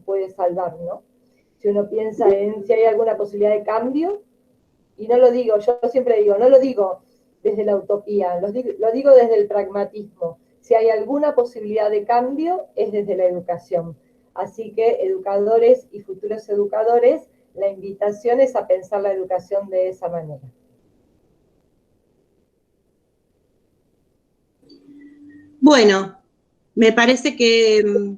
puede salvar, ¿no? Si uno piensa en si hay alguna posibilidad de cambio, y no lo digo, yo siempre digo, no lo digo desde la utopía, lo digo desde el pragmatismo. Si hay alguna posibilidad de cambio, es desde la educación. Así que educadores y futuros educadores, la invitación es a pensar la educación de esa manera. Bueno, me parece que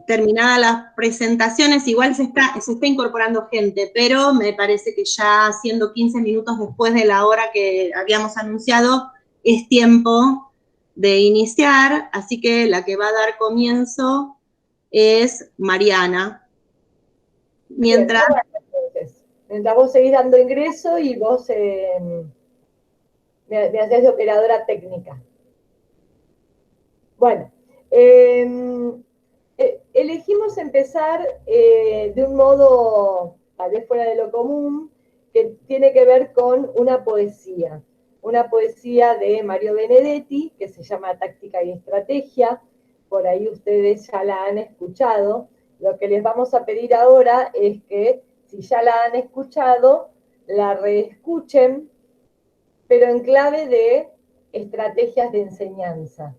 terminadas las presentaciones, igual se está incorporando gente, pero me parece que ya siendo 15 minutos después de la hora que habíamos anunciado, es tiempo de iniciar, así que la que va a dar comienzo es Mariana. Mientras... Bien, mientras vos seguís dando ingreso y vos me haces de operadora técnica. Bueno, elegimos empezar de un modo tal vez fuera de lo común, que tiene que ver con una poesía de Mario Benedetti, que se llama Táctica y Estrategia. Por ahí ustedes ya la han escuchado. Lo que les vamos a pedir ahora es que, si ya la han escuchado, la reescuchen, pero en clave de estrategias de enseñanza.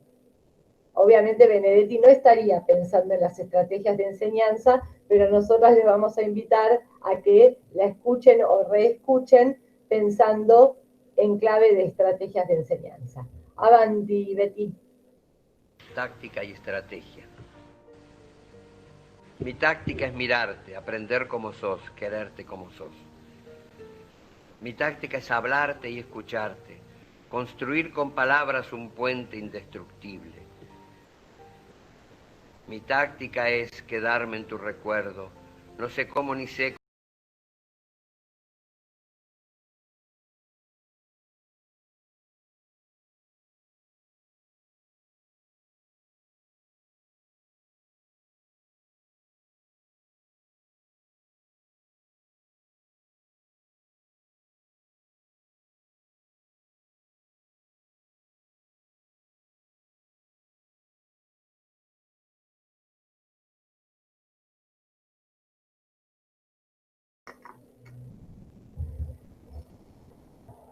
Obviamente Benedetti no estaría pensando en las estrategias de enseñanza, pero nosotras les vamos a invitar a que la escuchen o reescuchen pensando en clave de estrategias de enseñanza. Avanti, Betty. Táctica y estrategia. Mi táctica es mirarte, aprender como sos, quererte como sos. Mi táctica es hablarte y escucharte, construir con palabras un puente indestructible. Mi táctica es quedarme en tu recuerdo, no sé cómo ni sé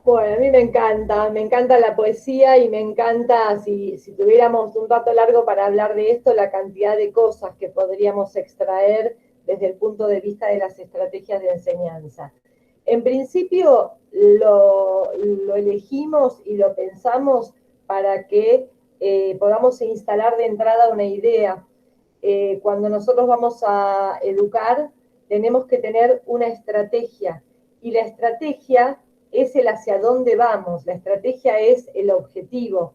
Bueno, a mí me encanta la poesía y me encanta, si tuviéramos un rato largo para hablar de esto, la cantidad de cosas que podríamos extraer desde el punto de vista de las estrategias de enseñanza. En principio lo elegimos y lo pensamos para que podamos instalar de entrada una idea. Cuando nosotros vamos a educar, tenemos que tener una estrategia, y la estrategia es el hacia dónde vamos, la estrategia es el objetivo.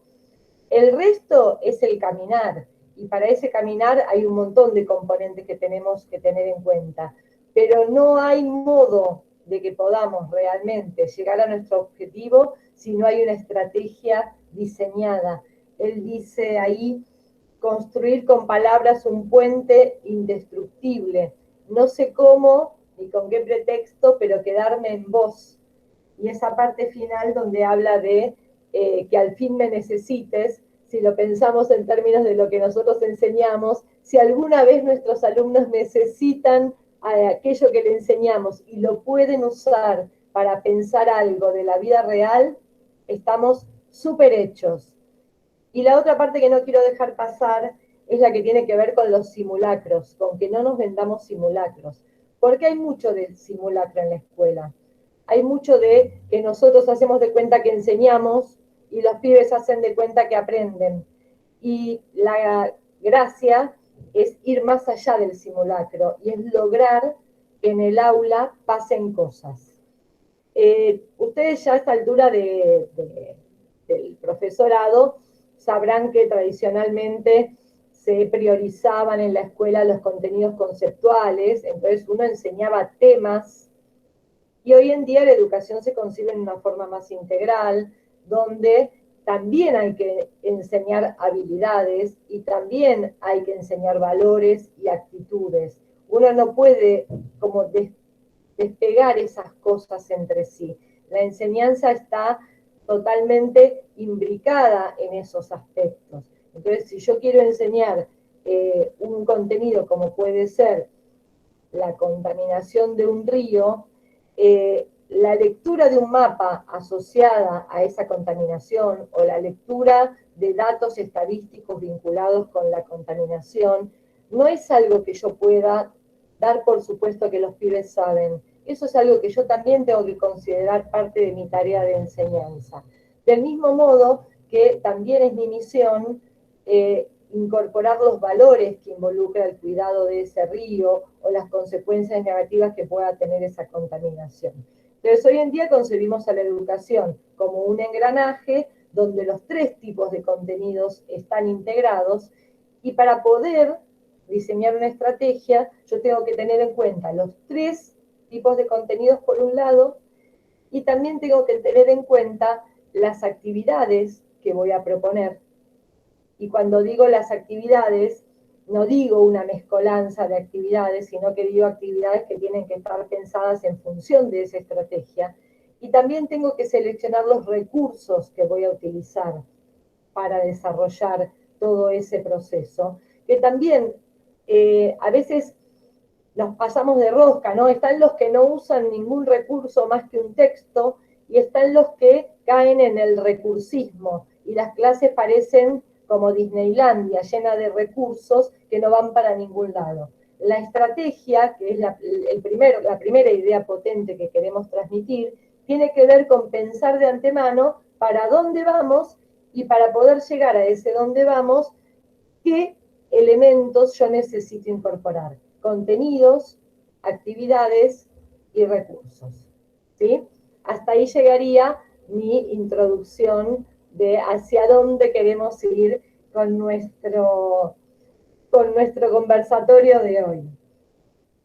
El resto es el caminar, y para ese caminar hay un montón de componentes que tenemos que tener en cuenta, pero no hay modo de que podamos realmente llegar a nuestro objetivo si no hay una estrategia diseñada. Él dice ahí, construir con palabras un puente indestructible. No sé cómo ni con qué pretexto, pero quedarme en vos. Y esa parte final donde habla de que al fin me necesites, si lo pensamos en términos de lo que nosotros enseñamos, si alguna vez nuestros alumnos necesitan aquello que le enseñamos y lo pueden usar para pensar algo de la vida real, estamos súper hechos. Y la otra parte que no quiero dejar pasar es la que tiene que ver con los simulacros, con que no nos vendamos simulacros, porque hay mucho de simulacro en la escuela. Hay mucho de que nosotros hacemos de cuenta que enseñamos y los pibes hacen de cuenta que aprenden. Y la gracia es ir más allá del simulacro y es lograr que en el aula pasen cosas. Ustedes ya a esta altura del profesorado sabrán que tradicionalmente se priorizaban en la escuela los contenidos conceptuales, entonces uno enseñaba temas, y hoy en día la educación se concibe en una forma más integral, donde también hay que enseñar habilidades y también hay que enseñar valores y actitudes. Uno no puede como despegar esas cosas entre sí. La enseñanza está totalmente imbricada en esos aspectos. Entonces, si yo quiero enseñar un contenido como puede ser la contaminación de un río, la lectura de un mapa asociada a esa contaminación o la lectura de datos estadísticos vinculados con la contaminación, no es algo que yo pueda dar por supuesto que los pibes saben. Eso es algo que yo también tengo que considerar parte de mi tarea de enseñanza. Del mismo modo que también es mi misión incorporar los valores que involucra el cuidado de ese río o las consecuencias negativas que pueda tener esa contaminación. Entonces, hoy en día concebimos a la educación como un engranaje donde los 3 tipos de contenidos están integrados, y para poder diseñar una estrategia, yo tengo que tener en cuenta los 3 tipos de contenidos por un lado, y también tengo que tener en cuenta las actividades que voy a proponer. Y cuando digo las actividades, no digo una mezcolanza de actividades, sino que digo actividades que tienen que estar pensadas en función de esa estrategia. Y también tengo que seleccionar los recursos que voy a utilizar para desarrollar todo ese proceso, que también a veces nos pasamos de rosca, ¿no? Están los que no usan ningún recurso más que un texto, y están los que caen en el recursismo, y las clases parecen como Disneylandia, llena de recursos que no van para ningún lado. La estrategia, que es la primera idea potente que queremos transmitir, tiene que ver con pensar de antemano para dónde vamos, y para poder llegar a ese dónde vamos, qué elementos yo necesito incorporar: contenidos, actividades y recursos. ¿Sí? Hasta ahí llegaría mi introducción de hacia dónde queremos ir con nuestro conversatorio de hoy.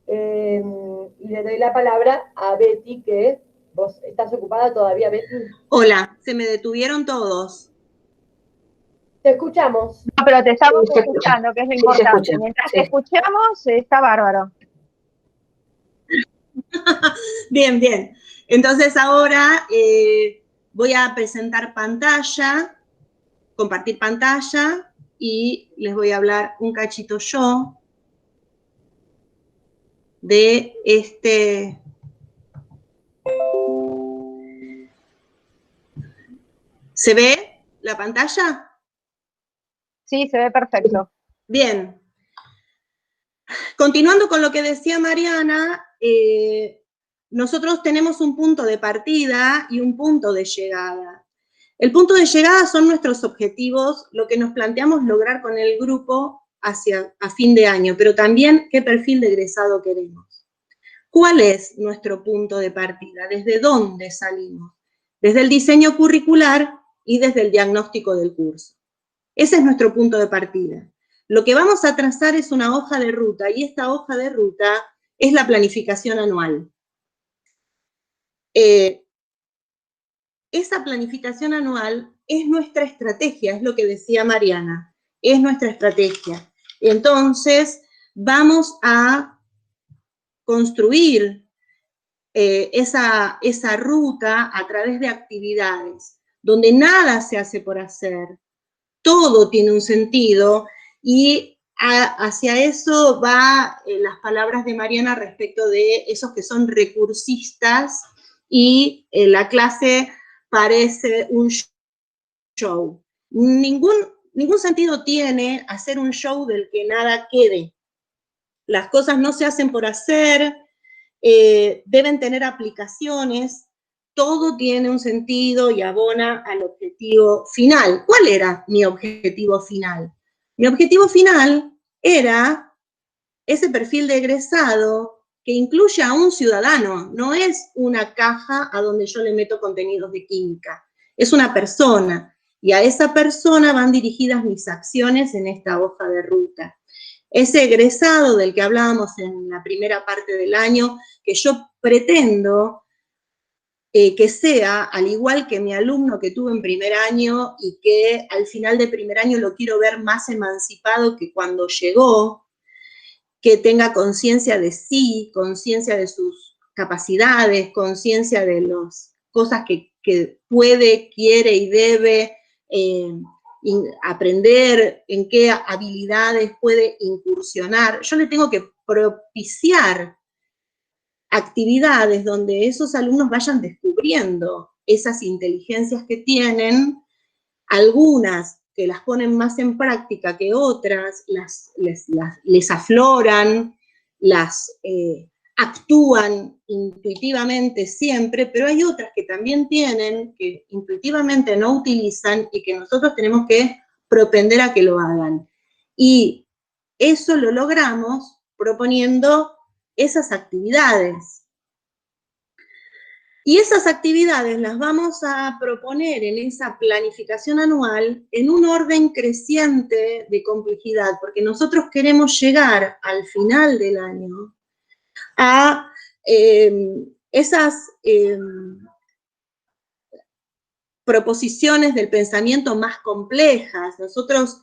Y le doy la palabra a Betty, que vos estás ocupada todavía, Betty. Hola, se me detuvieron todos. Te escuchamos. No, pero te estamos escuchando, que es lo importante. Mientras te escuchamos, está bárbaro. Bien, bien. Entonces ahora voy a presentar pantalla, compartir pantalla, y les voy a hablar un cachito yo de este... ¿Se ve la pantalla? Sí, se ve perfecto. Bien. Continuando con lo que decía Mariana, nosotros tenemos un punto de partida y un punto de llegada. El punto de llegada son nuestros objetivos, lo que nos planteamos lograr con el grupo a fin de año, pero también qué perfil de egresado queremos. ¿Cuál es nuestro punto de partida? ¿Desde dónde salimos? Desde el diseño curricular y desde el diagnóstico del curso. Ese es nuestro punto de partida. Lo que vamos a trazar es una hoja de ruta, y esta hoja de ruta es la planificación anual. Esa planificación anual es nuestra estrategia, es lo que decía Mariana, es nuestra estrategia. Entonces, vamos a construir esa ruta a través de actividades, donde nada se hace por hacer, todo tiene un sentido, y hacia eso va las palabras de Mariana respecto de esos que son recursistas, y la clase parece un show. Ningún sentido tiene hacer un show del que nada quede. Las cosas no se hacen por hacer, deben tener aplicaciones, todo tiene un sentido y abona al objetivo final. ¿Cuál era mi objetivo final? Mi objetivo final era ese perfil de egresado que incluye a un ciudadano, no es una caja a donde yo le meto contenidos de química, es una persona, y a esa persona van dirigidas mis acciones en esta hoja de ruta. Ese egresado del que hablábamos en la primera parte del año, que yo pretendo que sea, al igual que mi alumno que tuve en primer año, y que al final de primer año lo quiero ver más emancipado que cuando llegó, que tenga conciencia de sí, conciencia de sus capacidades, conciencia de las cosas que puede, quiere y debe, y aprender en qué habilidades puede incursionar. Yo le tengo que propiciar actividades donde esos alumnos vayan descubriendo esas inteligencias que tienen, algunas que las ponen más en práctica que otras, les afloran, las actúan intuitivamente siempre, pero hay otras que también tienen, que intuitivamente no utilizan y que nosotros tenemos que propender a que lo hagan. Y eso lo logramos proponiendo esas actividades. Y esas actividades las vamos a proponer en esa planificación anual en un orden creciente de complejidad, porque nosotros queremos llegar al final del año a esas proposiciones del pensamiento más complejas. Nosotros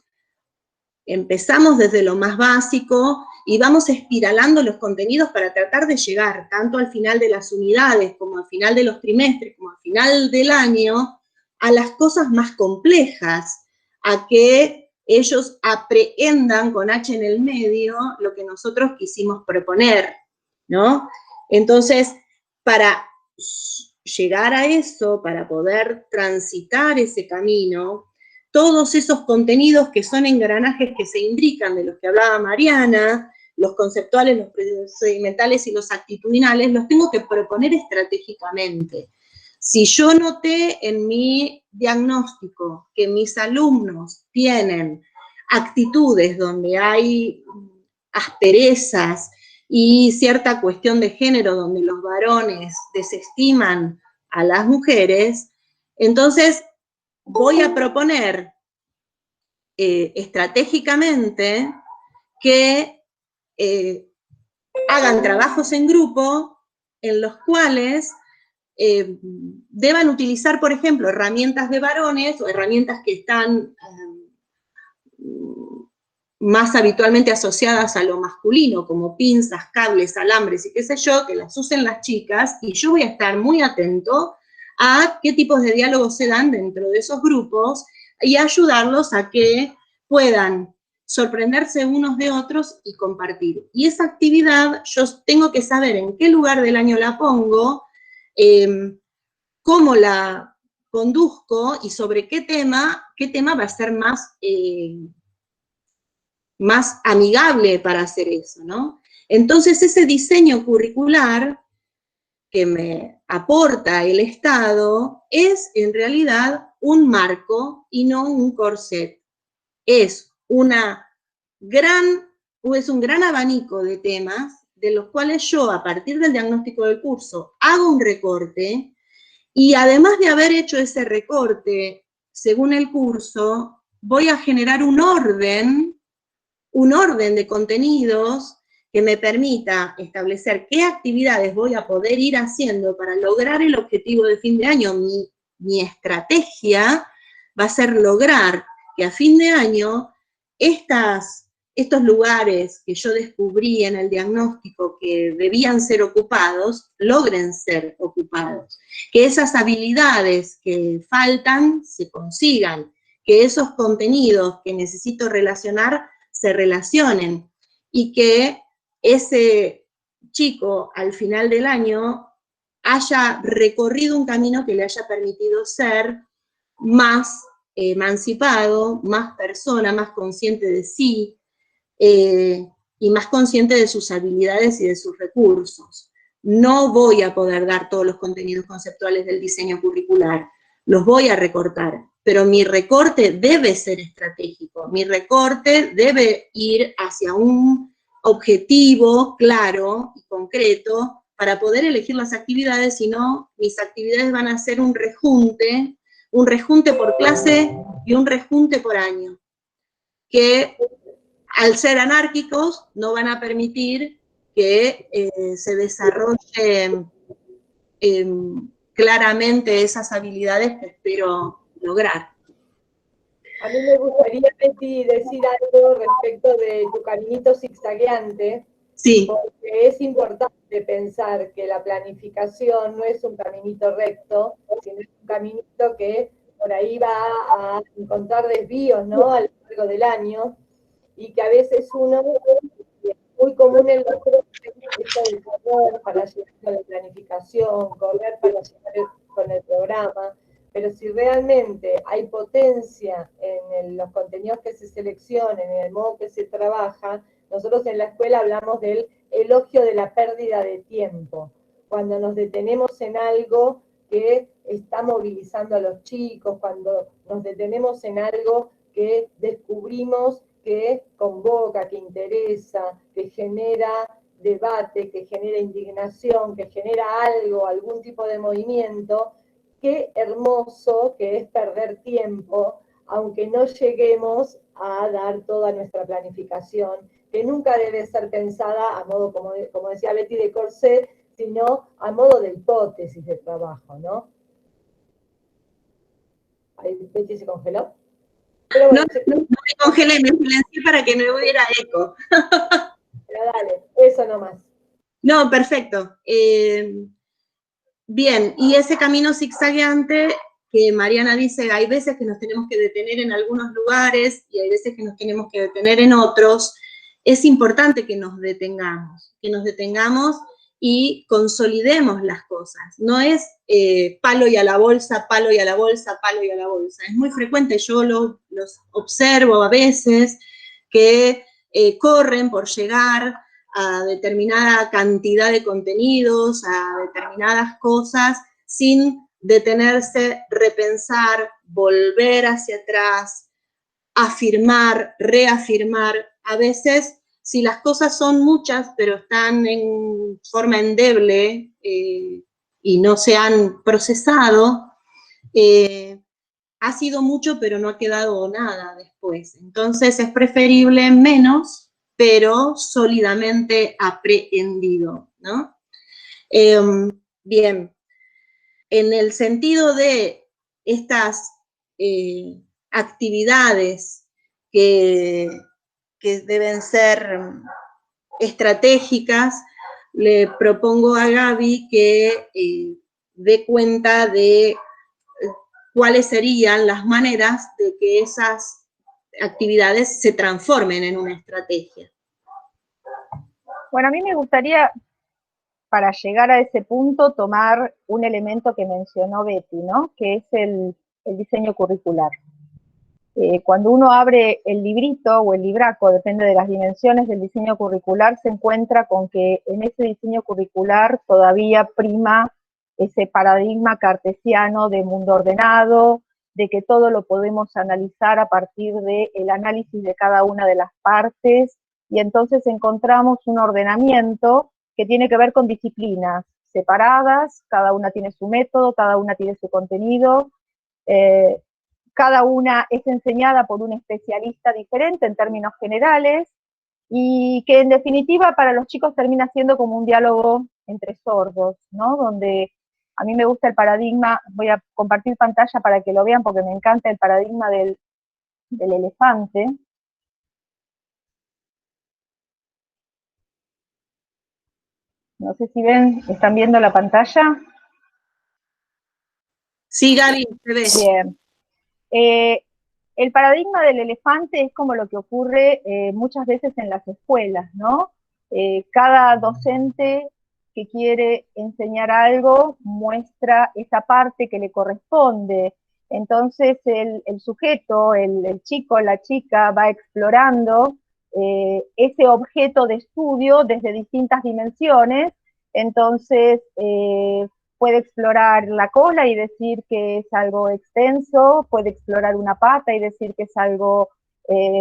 empezamos desde lo más básico y vamos espiralando los contenidos para tratar de llegar tanto al final de las unidades, como al final de los trimestres, como al final del año, a las cosas más complejas, a que ellos aprehendan con H en el medio lo que nosotros quisimos proponer, ¿no? Entonces, para llegar a eso, para poder transitar ese camino, todos esos contenidos que son engranajes que se imbrican, de los que hablaba Mariana, los conceptuales, los procedimentales y los actitudinales, los tengo que proponer estratégicamente. Si yo noté en mi diagnóstico que mis alumnos tienen actitudes donde hay asperezas y cierta cuestión de género donde los varones desestiman a las mujeres, entonces voy a proponer estratégicamente que hagan trabajos en grupo en los cuales deban utilizar, por ejemplo, herramientas de varones o herramientas que están más habitualmente asociadas a lo masculino, como pinzas, cables, alambres y qué sé yo, que las usen las chicas, y yo voy a estar muy atento a qué tipos de diálogos se dan dentro de esos grupos y ayudarlos a que puedan sorprenderse unos de otros y compartir. Y esa actividad yo tengo que saber en qué lugar del año la pongo, cómo la conduzco y sobre qué tema va a ser más amigable para hacer eso, ¿no? Entonces ese diseño curricular que me aporta el Estado es en realidad un marco y no un corset. Es un gran abanico de temas de los cuales yo, a partir del diagnóstico del curso, hago un recorte y además de haber hecho ese recorte según el curso, voy a generar un orden de contenidos que me permita establecer qué actividades voy a poder ir haciendo para lograr el objetivo de fin de año. Mi estrategia va a ser lograr que a fin de año estos lugares que yo descubrí en el diagnóstico que debían ser ocupados, logren ser ocupados. Que esas habilidades que faltan se consigan, que esos contenidos que necesito relacionar se relacionen y que ese chico al final del año haya recorrido un camino que le haya permitido ser más emancipado, más persona, más consciente de sí y más consciente de sus habilidades y de sus recursos. No voy a poder dar todos los contenidos conceptuales del diseño curricular, los voy a recortar, pero mi recorte debe ser estratégico, mi recorte debe ir hacia un objetivo claro y concreto para poder elegir las actividades, si no, mis actividades van a ser un rejunte por clase y un rejunte por año, que al ser anárquicos no van a permitir que se desarrollen claramente esas habilidades que espero lograr. A mí me gustaría, Betty, decir algo respecto de tu caminito zigzagueante. Sí. Porque es importante pensar que la planificación no es un caminito recto, sino es un caminito que por ahí va a encontrar desvíos, ¿no? A lo largo del año, y que a veces uno, muy común en los esto del correr para llegar con la planificación, correr para llegar con el programa, pero si realmente hay potencia en los contenidos que se seleccionen, en el modo que se trabaja, nosotros en la escuela hablamos del elogio de la pérdida de tiempo. Cuando nos detenemos en algo que está movilizando a los chicos, cuando nos detenemos en algo que descubrimos que convoca, que interesa, que genera debate, que genera indignación, que genera algo, algún tipo de movimiento, qué hermoso que es perder tiempo, aunque no lleguemos a dar toda nuestra planificación, que nunca debe ser pensada a modo, como decía Betty, de corset, sino a modo de hipótesis de trabajo, ¿no? Ahí Betty se congeló. Pero bueno, no me congelé, me silencié para que no hubiera eco. Pero dale, eso nomás. No, perfecto. Bien, y ese camino zigzagueante que Mariana dice, hay veces que nos tenemos que detener en algunos lugares y hay veces que nos tenemos que detener en otros, es importante que nos detengamos y consolidemos las cosas. No es palo y a la bolsa, palo y a la bolsa, palo y a la bolsa. Es muy frecuente, yo los observo a veces, que corren por llegar a determinada cantidad de contenidos, a determinadas cosas, sin detenerse, repensar, volver hacia atrás, afirmar, reafirmar. A veces, si las cosas son muchas, pero están en forma endeble y no se han procesado, ha sido mucho, pero no ha quedado nada después. Entonces es preferible menos, pero sólidamente aprehendido, ¿no? Bien, en el sentido de estas actividades que deben ser estratégicas, le propongo a Gaby que dé cuenta de cuáles serían las maneras de que esas actividades se transformen en una estrategia. Bueno, a mí me gustaría, para llegar a ese punto, tomar un elemento que mencionó Betty, ¿no? Que es el diseño curricular. Cuando uno abre el librito o el libraco, depende de las dimensiones del diseño curricular, se encuentra con que en ese diseño curricular todavía prima ese paradigma cartesiano de mundo ordenado, de que todo lo podemos analizar a partir del análisis de cada una de las partes, y entonces encontramos un ordenamiento que tiene que ver con disciplinas separadas, cada una tiene su método, cada una tiene su contenido, cada una es enseñada por un especialista diferente en términos generales, y que en definitiva para los chicos termina siendo como un diálogo entre sordos, ¿no? Donde a mí me gusta el paradigma, voy a compartir pantalla para que lo vean porque me encanta el paradigma del elefante. No sé si ven, ¿están viendo la pantalla? Sí, Gaby, te ves. Bien. El paradigma del elefante es como lo que ocurre muchas veces en las escuelas, ¿no? Cada docente que quiere enseñar algo muestra esa parte que le corresponde. Entonces el sujeto, el chico, la chica va explorando ese objeto de estudio desde distintas dimensiones. Entonces puede explorar la cola y decir que es algo extenso, puede explorar una pata y decir que es algo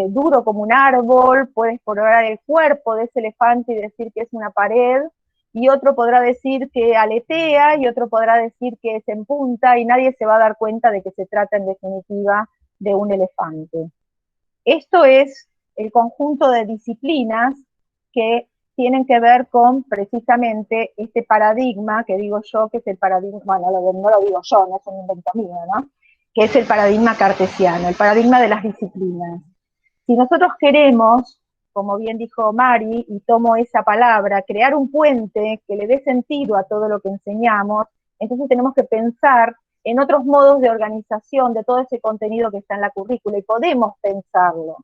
duro como un árbol, puede explorar el cuerpo de ese elefante y decir que es una pared, y otro podrá decir que aletea, y otro podrá decir que es en punta, y nadie se va a dar cuenta de que se trata en definitiva de un elefante. Esto es el conjunto de disciplinas que tienen que ver con precisamente este paradigma que digo yo, que es el paradigma, bueno, no lo digo yo, no es un invento mío, ¿no? Que es el paradigma cartesiano, el paradigma de las disciplinas. Si nosotros queremos, como bien dijo Mari, y tomo esa palabra, crear un puente que le dé sentido a todo lo que enseñamos, entonces tenemos que pensar en otros modos de organización de todo ese contenido que está en la currícula, y podemos pensarlo,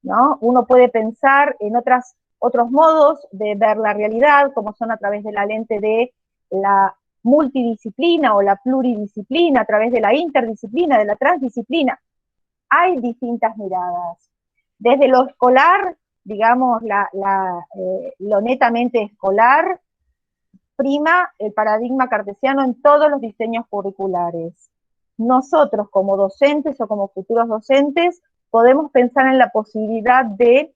¿no? Uno puede pensar en otros modos de ver la realidad, como son a través de la lente de la multidisciplina o la pluridisciplina, a través de la interdisciplina, de la transdisciplina. Hay distintas miradas. Desde lo escolar, digamos, lo netamente escolar, prima el paradigma cartesiano en todos los diseños curriculares. Nosotros, como docentes o como futuros docentes, podemos pensar en la posibilidad de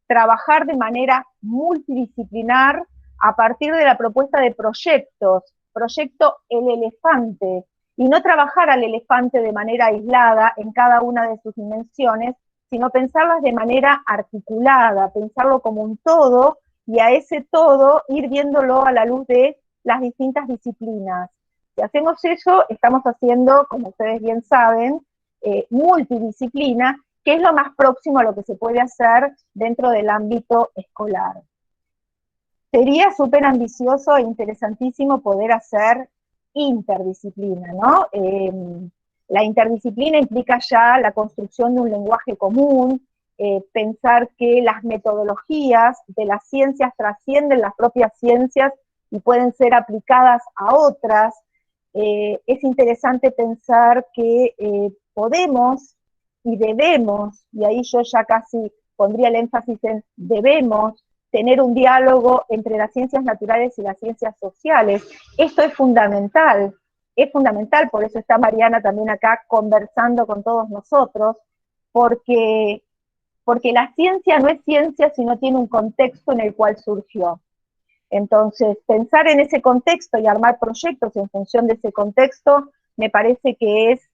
trabajar de manera multidisciplinar a partir de la propuesta de proyectos, proyecto El Elefante, y no trabajar al elefante de manera aislada en cada una de sus dimensiones, sino pensarlas de manera articulada, pensarlo como un todo, y a ese todo ir viéndolo a la luz de las distintas disciplinas. Si hacemos eso, estamos haciendo, como ustedes bien saben, multidisciplina, que es lo más próximo a lo que se puede hacer dentro del ámbito escolar. Sería súper ambicioso e interesantísimo poder hacer interdisciplina, ¿no? La interdisciplina implica ya la construcción de un lenguaje común, pensar que las metodologías de las ciencias trascienden las propias ciencias y pueden ser aplicadas a otras. Es interesante pensar que podemos y debemos, y ahí yo ya casi pondría el énfasis en debemos, tener un diálogo entre las ciencias naturales y las ciencias sociales. Esto es fundamental, por eso está Mariana también acá conversando con todos nosotros, porque la ciencia no es ciencia si no tiene un contexto en el cual surgió. Entonces, pensar en ese contexto y armar proyectos en función de ese contexto me parece que es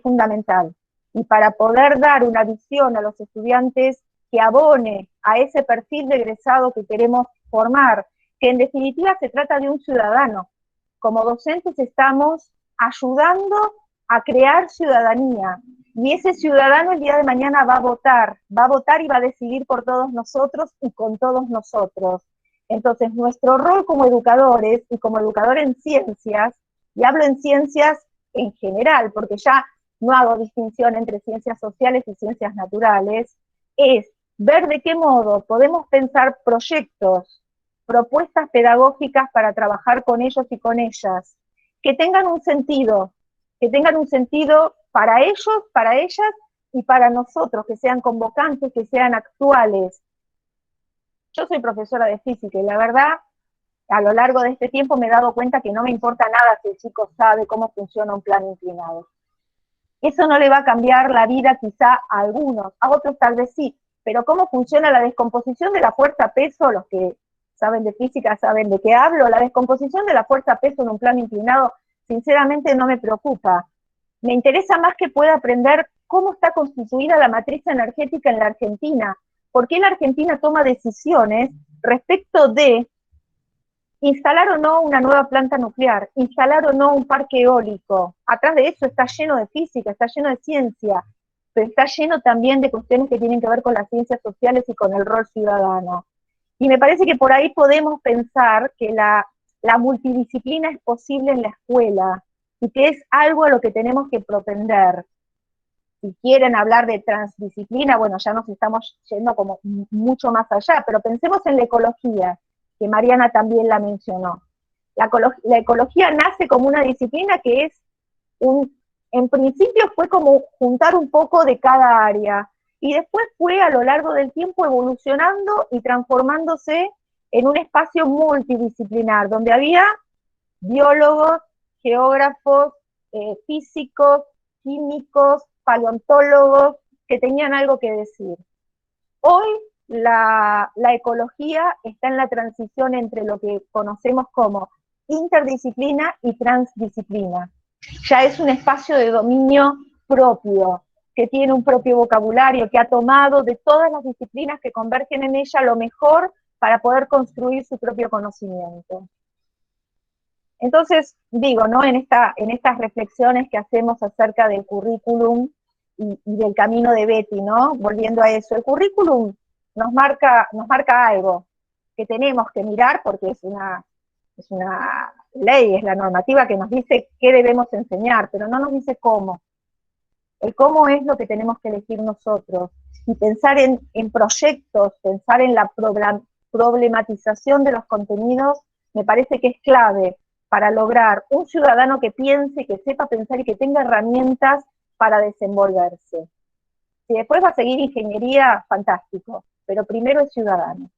fundamental. Y para poder dar una visión a los estudiantes que abone a ese perfil de egresado que queremos formar, que en definitiva se trata de un ciudadano. Como docentes estamos ayudando a crear ciudadanía, y ese ciudadano el día de mañana va a votar y va a decidir por todos nosotros y con todos nosotros. Entonces, nuestro rol como educadores y como educador en ciencias, y hablo en ciencias en general, porque ya no hago distinción entre ciencias sociales y ciencias naturales, es ver de qué modo podemos pensar proyectos, propuestas pedagógicas para trabajar con ellos y con ellas, que tengan un sentido para ellos, para ellas y para nosotros, que sean convocantes, que sean actuales. Yo soy profesora de física y la verdad, a lo largo de este tiempo me he dado cuenta que no me importa nada si el chico sabe cómo funciona un plano inclinado. Eso no le va a cambiar la vida quizá a algunos, a otros tal vez sí, pero cómo funciona la descomposición de la fuerza-peso, los que saben de física saben de qué hablo, la descomposición de la fuerza-peso en un plano inclinado, sinceramente no me preocupa. Me interesa más que pueda aprender cómo está constituida la matriz energética en la Argentina, por qué la Argentina toma decisiones respecto de instalar o no una nueva planta nuclear, instalar o no un parque eólico. Atrás de eso está lleno de física, está lleno de ciencia, pero está lleno también de cuestiones que tienen que ver con las ciencias sociales y con el rol ciudadano. Y me parece que por ahí podemos pensar que la multidisciplina es posible en la escuela y que es algo a lo que tenemos que propender. Si quieren hablar de transdisciplina, bueno, ya nos estamos yendo como mucho más allá, pero pensemos en la ecología, que Mariana también la mencionó. La ecología nace como una disciplina que es en principio fue como juntar un poco de cada área, y después fue a lo largo del tiempo evolucionando y transformándose en un espacio multidisciplinar, donde había biólogos, geógrafos, físicos, químicos, paleontólogos, que tenían algo que decir. Hoy la ecología está en la transición entre lo que conocemos como interdisciplina y transdisciplina. Ya es un espacio de dominio propio, que tiene un propio vocabulario, que ha tomado de todas las disciplinas que convergen en ella lo mejor para poder construir su propio conocimiento. Entonces, digo, ¿no? En estas reflexiones que hacemos acerca del currículum y del camino de Betty, ¿no? Volviendo a eso, el currículum nos marca algo que tenemos que mirar porque es una ley, es la normativa que nos dice qué debemos enseñar, pero no nos dice cómo. El cómo es lo que tenemos que elegir nosotros. Y pensar en proyectos, pensar en la problematización de los contenidos, me parece que es clave para lograr un ciudadano que piense, que sepa pensar y que tenga herramientas para desenvolverse. Si después va a seguir ingeniería, fantástico, pero primero es ciudadano.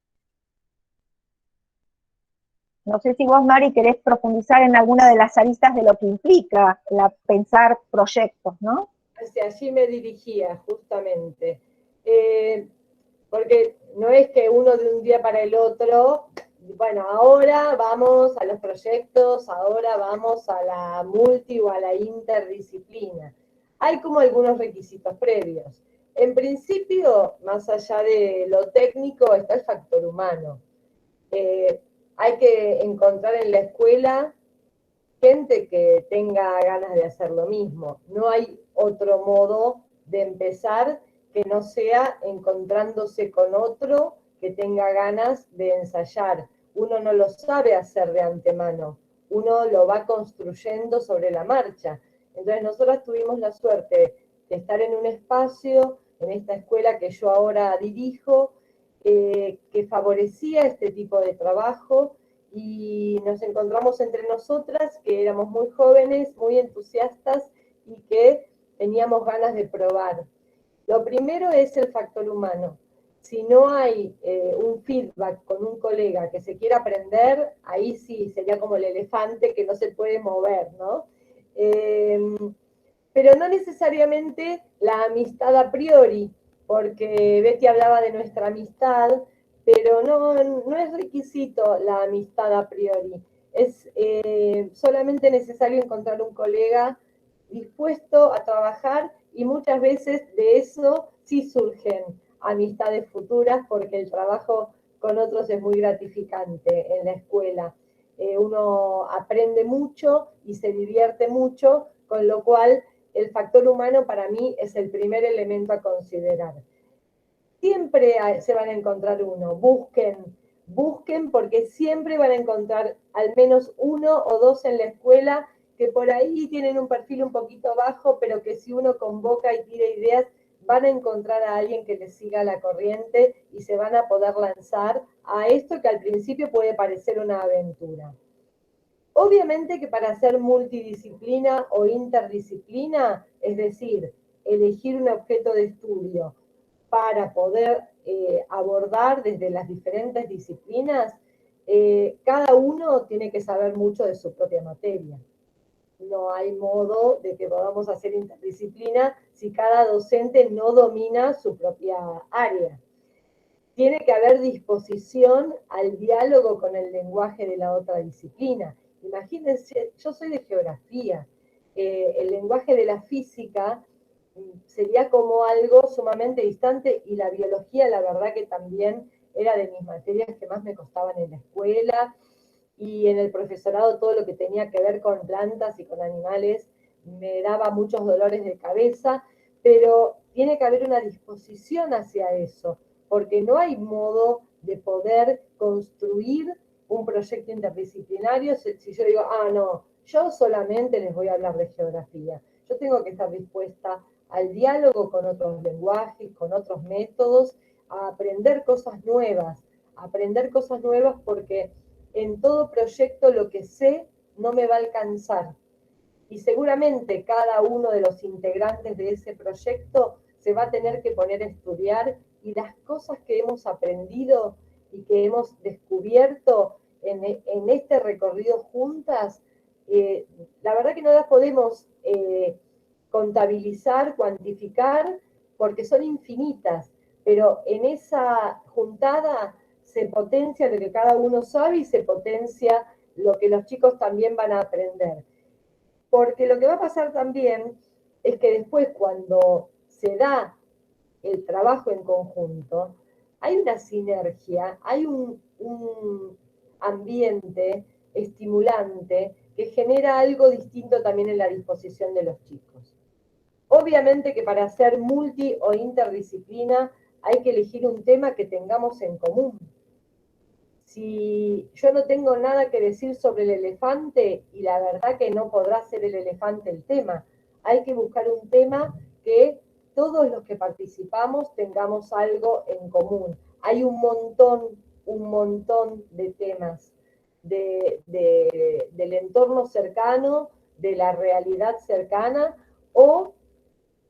No sé si vos, Mari, querés profundizar en alguna de las aristas de lo que implica pensar proyectos, ¿no? Hacia allí me dirigía, justamente. Porque no es que uno de un día para el otro, bueno, ahora vamos a los proyectos, ahora vamos a la multi o a la interdisciplina. Hay como algunos requisitos previos. En principio, más allá de lo técnico, está el factor humano. Hay que encontrar en la escuela gente que tenga ganas de hacer lo mismo. No hay otro modo de empezar que no sea encontrándose con otro que tenga ganas de ensayar. Uno no lo sabe hacer de antemano, uno lo va construyendo sobre la marcha. Entonces nosotros tuvimos la suerte de estar en un espacio, en esta escuela que yo ahora dirijo, que favorecía este tipo de trabajo, y nos encontramos entre nosotras que éramos muy jóvenes, muy entusiastas y que teníamos ganas de probar. Lo primero es el factor humano. Si no hay un feedback con un colega que se quiera aprender, ahí sí sería como el elefante que no se puede mover, ¿no? Pero no necesariamente la amistad a priori, porque Betty hablaba de nuestra amistad, pero no es requisito la amistad a priori. Es solamente necesario encontrar un colega dispuesto a trabajar, y muchas veces de eso sí surgen amistades futuras, porque el trabajo con otros es muy gratificante en la escuela. Uno aprende mucho y se divierte mucho, con lo cual el factor humano para mí es el primer elemento a considerar. Siempre se van a encontrar uno, busquen porque siempre van a encontrar al menos uno o dos en la escuela que por ahí tienen un perfil un poquito bajo, pero que si uno convoca y tira ideas, van a encontrar a alguien que les siga la corriente y se van a poder lanzar a esto que al principio puede parecer una aventura. Obviamente que para hacer multidisciplina o interdisciplina, es decir, elegir un objeto de estudio para poder abordar desde las diferentes disciplinas, cada uno tiene que saber mucho de su propia materia. No hay modo de que podamos hacer interdisciplina si cada docente no domina su propia área. Tiene que haber disposición al diálogo con el lenguaje de la otra disciplina. Imagínense, yo soy de geografía, el lenguaje de la física sería como algo sumamente distante, y la biología, la verdad que también era de mis materias que más me costaban en la escuela, y en el profesorado todo lo que tenía que ver con plantas y con animales me daba muchos dolores de cabeza, pero tiene que haber una disposición hacia eso, porque no hay modo de poder construir un proyecto interdisciplinario si yo digo, no, yo solamente les voy a hablar de geografía. Yo tengo que estar dispuesta al diálogo con otros lenguajes, con otros métodos, a aprender cosas nuevas porque en todo proyecto lo que sé no me va a alcanzar. Y seguramente cada uno de los integrantes de ese proyecto se va a tener que poner a estudiar, y las cosas que hemos aprendido y que hemos descubierto en este recorrido juntas, la verdad que no las podemos contabilizar, cuantificar, porque son infinitas, pero en esa juntada se potencia lo que cada uno sabe y se potencia lo que los chicos también van a aprender. Porque lo que va a pasar también es que después, cuando se da el trabajo en conjunto, hay una sinergia, hay un ambiente estimulante que genera algo distinto también en la disposición de los chicos. Obviamente que para hacer multi o interdisciplina hay que elegir un tema que tengamos en común. si yo no tengo nada que decir sobre el elefante, y la verdad que no podrá ser el elefante el tema, hay que buscar un tema que todos los que participamos tengamos algo en común. Hay un montón de temas del entorno cercano, de la realidad cercana o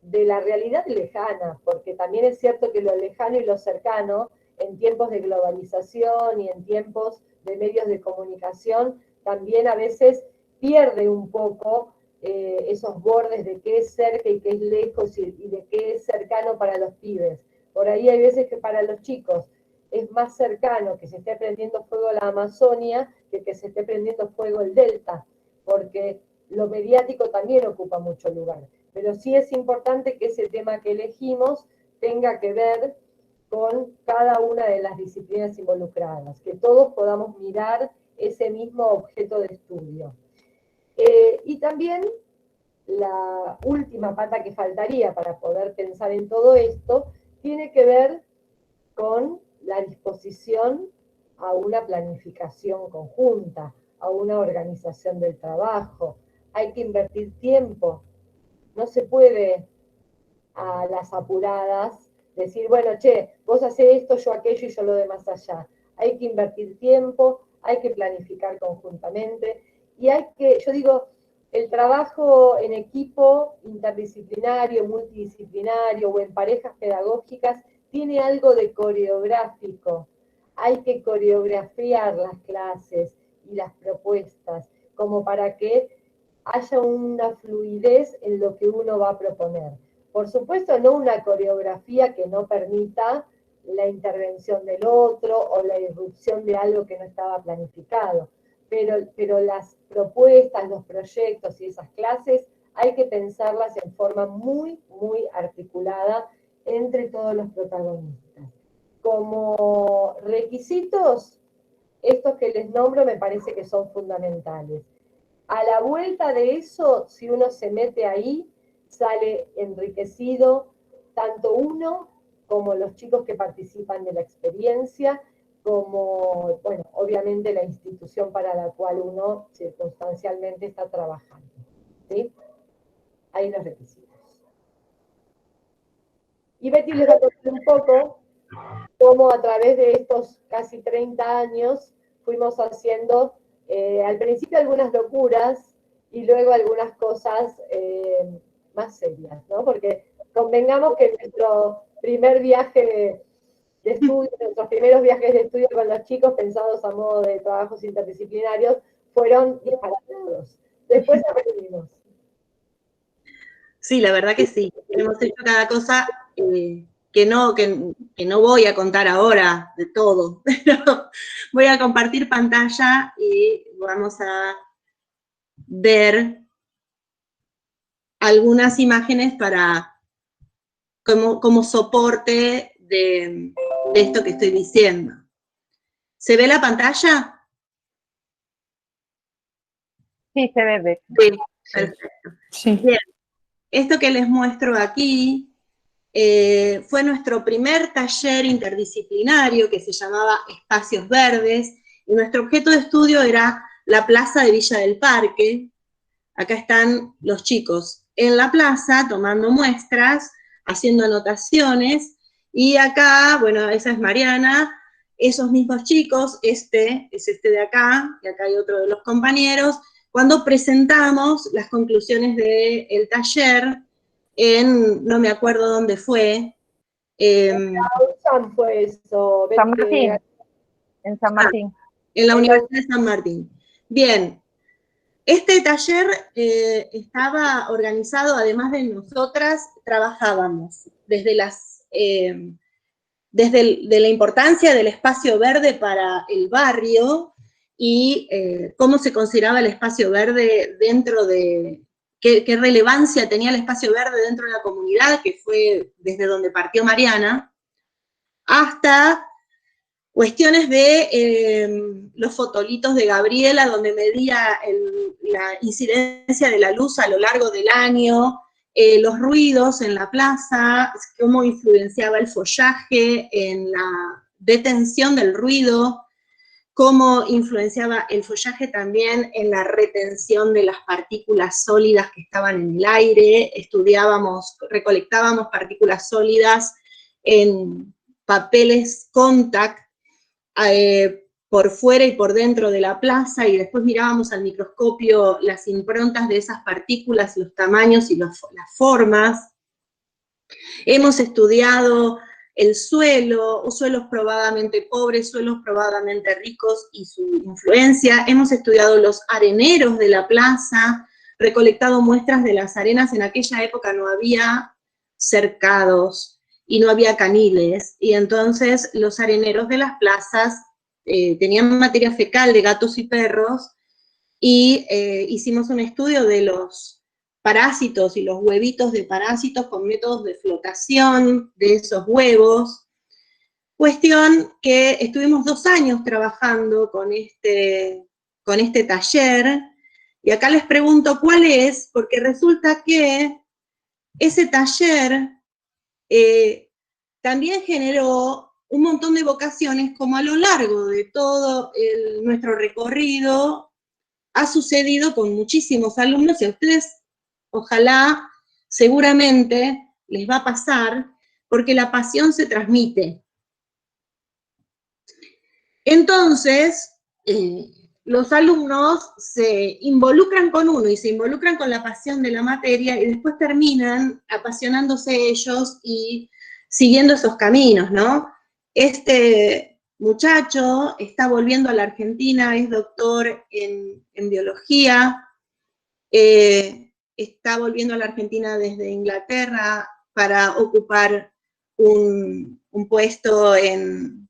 de la realidad lejana, porque también es cierto que lo lejano y lo cercano, en tiempos de globalización y en tiempos de medios de comunicación, también a veces pierde un poco esos bordes de qué es cerca y qué es lejos y de qué es cercano para los pibes. Por ahí hay veces que para los chicos es más cercano que se esté prendiendo fuego la Amazonia que se esté prendiendo fuego el Delta, porque lo mediático también ocupa mucho lugar. Pero sí es importante que ese tema que elegimos tenga que ver con cada una de las disciplinas involucradas, que todos podamos mirar ese mismo objeto de estudio. Y también la última pata que faltaría para poder pensar en todo esto tiene que ver con la disposición a una planificación conjunta, a una organización del trabajo. Hay que invertir tiempo. No se puede a las apuradas decir, bueno, che, vos hacés esto, yo aquello y yo lo demás allá. Hay que invertir tiempo, hay que planificar conjuntamente y hay que, yo digo, el trabajo en equipo interdisciplinario, multidisciplinario o en parejas pedagógicas tiene algo de coreográfico. Hay que coreografiar las clases y las propuestas como para que haya una fluidez en lo que uno va a proponer. Por supuesto, no una coreografía que no permita la intervención del otro o la irrupción de algo que no estaba planificado, pero las propuestas, los proyectos y esas clases hay que pensarlas en forma muy articulada entre todos los protagonistas. Como requisitos, estos que les nombro me parece que son fundamentales. A la vuelta de eso, si uno se mete ahí, sale enriquecido tanto uno como los chicos que participan de la experiencia, como, bueno, obviamente la institución para la cual uno circunstancialmente está trabajando. ¿Sí? Ahí los requisitos. Y Betty les va a contar un poco cómo a través de estos casi 30 años fuimos haciendo al principio algunas locuras y luego algunas cosas más serias, ¿no? Porque convengamos que nuestro primer viaje de estudio, nuestros primeros viajes de estudio con los chicos pensados a modo de trabajos interdisciplinarios fueron disparatados. Después aprendimos. Sí, la verdad que sí. Hemos hecho cada cosa que no voy a contar ahora de todo, pero voy a compartir pantalla y vamos a ver algunas imágenes para como soporte de esto que estoy diciendo. ¿Se ve la pantalla? Sí, se ve. Sí, perfecto. Sí. Bien. Esto que les muestro aquí fue nuestro primer taller interdisciplinario que se llamaba Espacios Verdes, y nuestro objeto de estudio era la plaza de Villa del Parque. Acá están los chicos en la plaza tomando muestras, haciendo anotaciones, y acá, bueno, esa es Mariana, esos mismos chicos, este es este de acá, y acá hay otro de los compañeros, cuando presentamos las conclusiones del taller en, no me acuerdo dónde fue. San fue eso. San Martín, en San Martín. En la Universidad de San Martín. Bien. Este taller estaba organizado, además de nosotras, trabajábamos desde la importancia del espacio verde para el barrio y cómo se consideraba el espacio verde dentro de, qué relevancia tenía el espacio verde dentro de la comunidad, que fue desde donde partió Mariana, hasta cuestiones de los fotolitos de Gabriela, donde medía la incidencia de la luz a lo largo del año, los ruidos en la plaza, cómo influenciaba el follaje en la detención del ruido, cómo influenciaba el follaje también en la retención de las partículas sólidas que estaban en el aire. Recolectábamos partículas sólidas en papeles contact por fuera y por dentro de la plaza, y después mirábamos al microscopio las improntas de esas partículas, los tamaños y las formas. Hemos estudiado el suelo, suelos probadamente pobres, suelos probadamente ricos y su influencia. Hemos estudiado los areneros de la plaza, recolectado muestras de las arenas. En aquella época no había cercados y no había caniles, y entonces los areneros de las plazas tenían materia fecal de gatos y perros, y hicimos un estudio de los parásitos y los huevitos de parásitos con métodos de flotación de esos huevos. Cuestión que estuvimos 2 años trabajando con este taller, y acá les pregunto cuál es, porque resulta que ese taller también generó un montón de vocaciones, como a lo largo de todo nuestro recorrido ha sucedido con muchísimos alumnos, y a ustedes ojalá, seguramente, les va a pasar, porque la pasión se transmite. Entonces, los alumnos se involucran con uno y se involucran con la pasión de la materia, y después terminan apasionándose ellos y siguiendo esos caminos, ¿no? Este muchacho está volviendo a la Argentina, es doctor en biología, está volviendo a la Argentina desde Inglaterra para ocupar un puesto en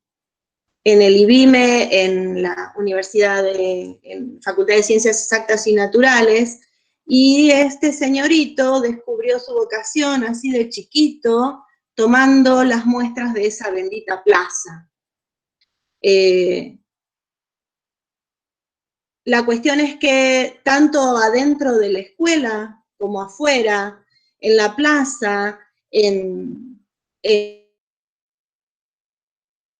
el IBIME, en la Universidad en Facultad de Ciencias Exactas y Naturales, y este señorito descubrió su vocación así de chiquito, tomando las muestras de esa bendita plaza. La cuestión es que tanto adentro de la escuela como afuera, en la plaza,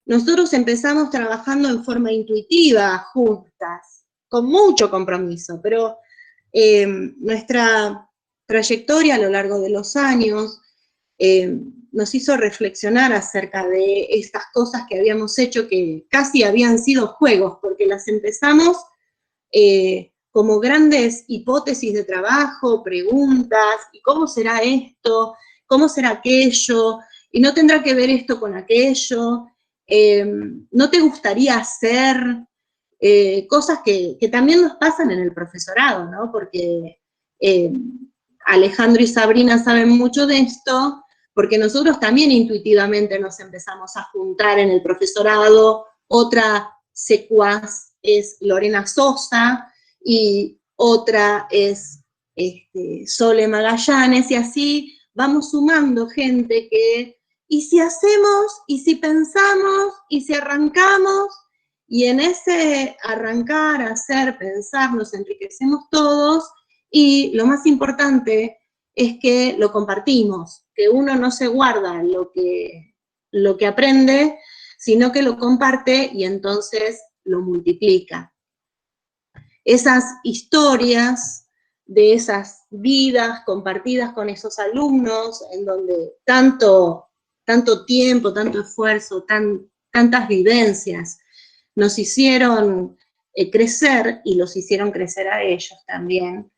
nosotros empezamos trabajando en forma intuitiva, juntas, con mucho compromiso, pero nuestra trayectoria a lo largo de los años nos hizo reflexionar acerca de estas cosas que habíamos hecho, que casi habían sido juegos, porque las empezamos como grandes hipótesis de trabajo, preguntas, ¿y cómo será esto? ¿Cómo será aquello? ¿Y no tendrá que ver esto con aquello? ¿No te gustaría hacer cosas que también nos pasan en el profesorado, ¿no? Porque Alejandro y Sabrina saben mucho de esto, porque nosotros también intuitivamente nos empezamos a juntar en el profesorado. Otra secuaz es Lorena Sosa, y otra es Sole Magallanes, y así vamos sumando gente que, y si hacemos, y si pensamos, y si arrancamos, y en ese arrancar, hacer, pensar, nos enriquecemos todos, y lo más importante es que lo compartimos, que uno no se guarda lo que aprende, sino que lo comparte y entonces lo multiplica. Esas historias de esas vidas compartidas con esos alumnos, en donde tanto tiempo, tanto esfuerzo, tantas vivencias nos hicieron crecer, y los hicieron crecer a ellos también,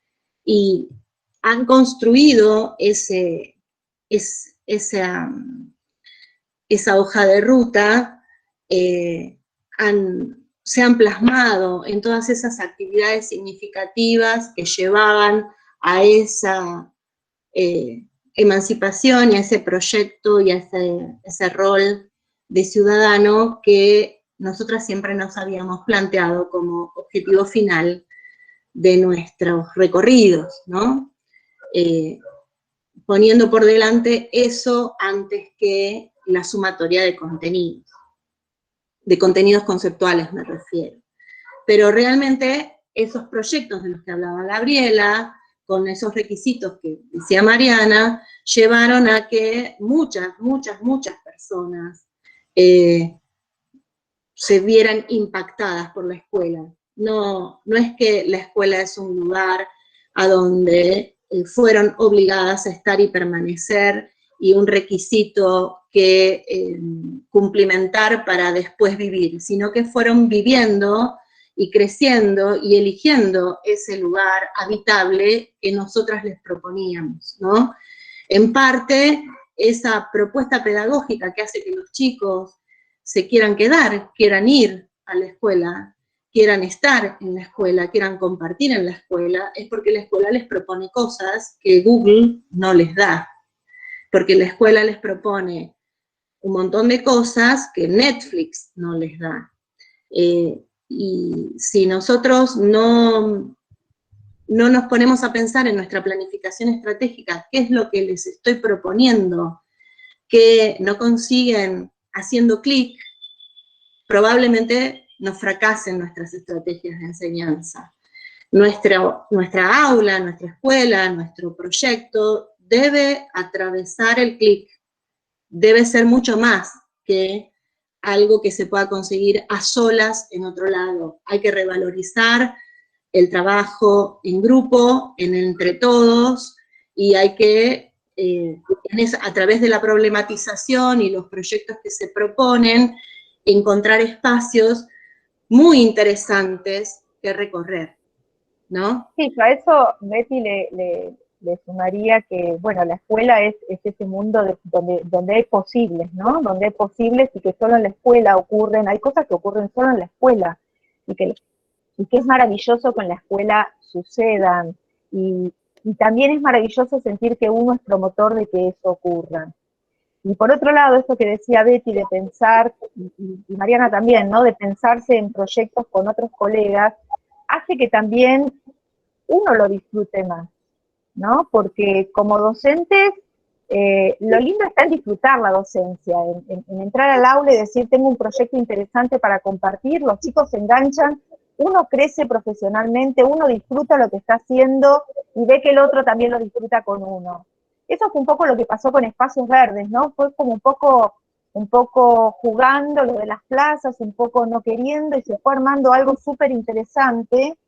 y han construido esa hoja de ruta, se han plasmado en todas esas actividades significativas que llevaban a esa emancipación y a ese proyecto y a ese rol de ciudadano que nosotras siempre nos habíamos planteado como objetivo final de nuestros recorridos, ¿no? Poniendo por delante eso antes que la sumatoria de contenidos conceptuales me refiero. Pero realmente esos proyectos de los que hablaba Gabriela, con esos requisitos que decía Mariana, llevaron a que muchas personas se vieran impactadas por la escuela. No, no es que la escuela es un lugar a donde fueron obligadas a estar y permanecer y un requisito que cumplimentar para después vivir, sino que fueron viviendo y creciendo y eligiendo ese lugar habitable que nosotras les proponíamos, ¿no? En parte, esa propuesta pedagógica que hace que los chicos se quieran quedar, quieran ir a la escuela, quieran estar en la escuela, quieran compartir en la escuela, es porque la escuela les propone cosas que Google no les da, porque la escuela les propone un montón de cosas que Netflix no les da. Y si nosotros no nos ponemos a pensar en nuestra planificación estratégica, qué es lo que les estoy proponiendo, que no consiguen haciendo clic, probablemente nos fracasen nuestras estrategias de enseñanza. Nuestra aula, nuestra escuela, nuestro proyecto debe atravesar el clic, debe ser mucho más que algo que se pueda conseguir a solas en otro lado. Hay que revalorizar el trabajo en grupo, en entre todos, y hay que, a través de la problematización y los proyectos que se proponen, encontrar espacios muy interesantes que recorrer, ¿no? Sí, a eso Betty le sumaría que, bueno, la escuela es ese mundo donde hay posibles, ¿no? Donde hay posibles y que solo en la escuela ocurren, hay cosas que ocurren solo en la escuela y que es maravilloso que en la escuela sucedan, y también es maravilloso sentir que uno es promotor de que eso ocurra. Y por otro lado, esto que decía Betty de pensar, y Mariana también, ¿no? De pensarse en proyectos con otros colegas, hace que también uno lo disfrute más, ¿no? Porque como docentes, lo lindo está en disfrutar la docencia, en entrar al aula y decir, tengo un proyecto interesante para compartir, los chicos se enganchan, uno crece profesionalmente, uno disfruta lo que está haciendo y ve que el otro también lo disfruta con uno. Eso fue un poco lo que pasó con Espacios Verdes, ¿no? Fue como un poco jugando lo de las plazas, un poco no queriendo, y se fue armando algo súper interesante,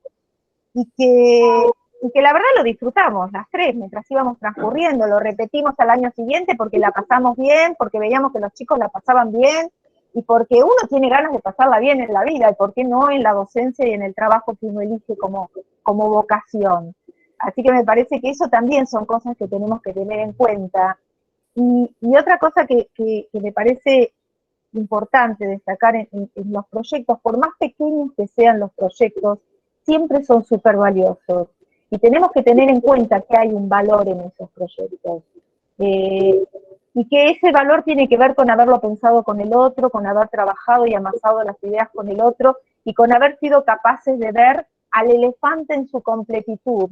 y que la verdad lo disfrutamos las tres mientras íbamos transcurriendo, lo repetimos al año siguiente porque la pasamos bien, porque veíamos que los chicos la pasaban bien, y porque uno tiene ganas de pasarla bien en la vida, y por qué no en la docencia y en el trabajo que uno elige como vocación. Así que me parece que eso también son cosas que tenemos que tener en cuenta. Y otra cosa que me parece importante destacar en los proyectos, por más pequeños que sean los proyectos, siempre son súper valiosos. Y tenemos que tener en cuenta que hay un valor en esos proyectos. Y que ese valor tiene que ver con haberlo pensado con el otro, con haber trabajado y amasado las ideas con el otro, y con haber sido capaces de ver al elefante en su completitud,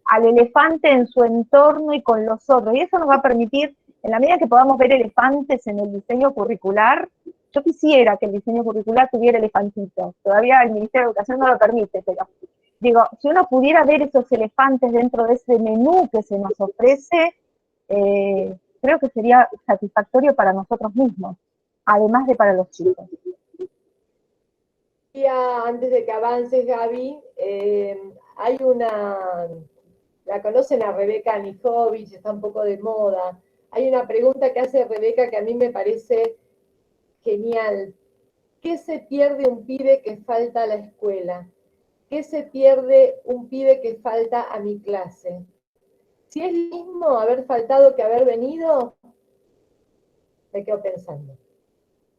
al elefante en su entorno y con los otros. Y eso nos va a permitir, en la medida que podamos ver elefantes en el diseño curricular, yo quisiera que el diseño curricular tuviera elefantitos. Todavía el Ministerio de Educación no lo permite, pero digo, si uno pudiera ver esos elefantes dentro de ese menú que se nos ofrece, creo que sería satisfactorio para nosotros mismos, además de para los chicos. Antes de que avances, Gaby, hay la conocen a Rebeca Anijovic, está un poco de moda. Hay una pregunta que hace Rebeca que a mí me parece genial. ¿Qué se pierde un pibe que falta a la escuela? ¿Qué se pierde un pibe que falta a mi clase? Si es lo mismo haber faltado que haber venido, me quedo pensando.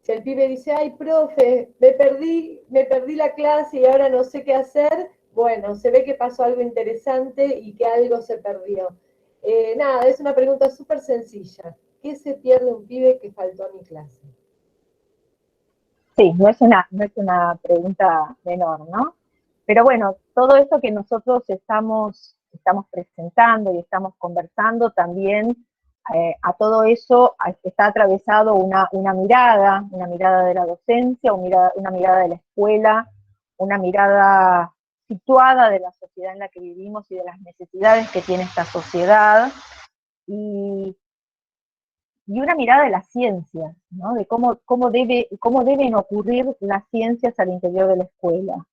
Si el pibe dice, ay, profe, me perdí la clase y ahora no sé qué hacer, bueno, se ve que pasó algo interesante y que algo se perdió. Nada, es una pregunta súper sencilla. ¿Qué se pierde un pibe que faltó a mi clase? Sí, no es una pregunta menor, ¿no? Pero bueno, todo esto que nosotros estamos presentando y estamos conversando también, a todo eso está atravesado una mirada de la docencia, una mirada de la escuela, una mirada situada de la sociedad en la que vivimos y de las necesidades que tiene esta sociedad. Y y una mirada de las ciencias, ¿no? De cómo deben ocurrir las ciencias al interior de la escuela.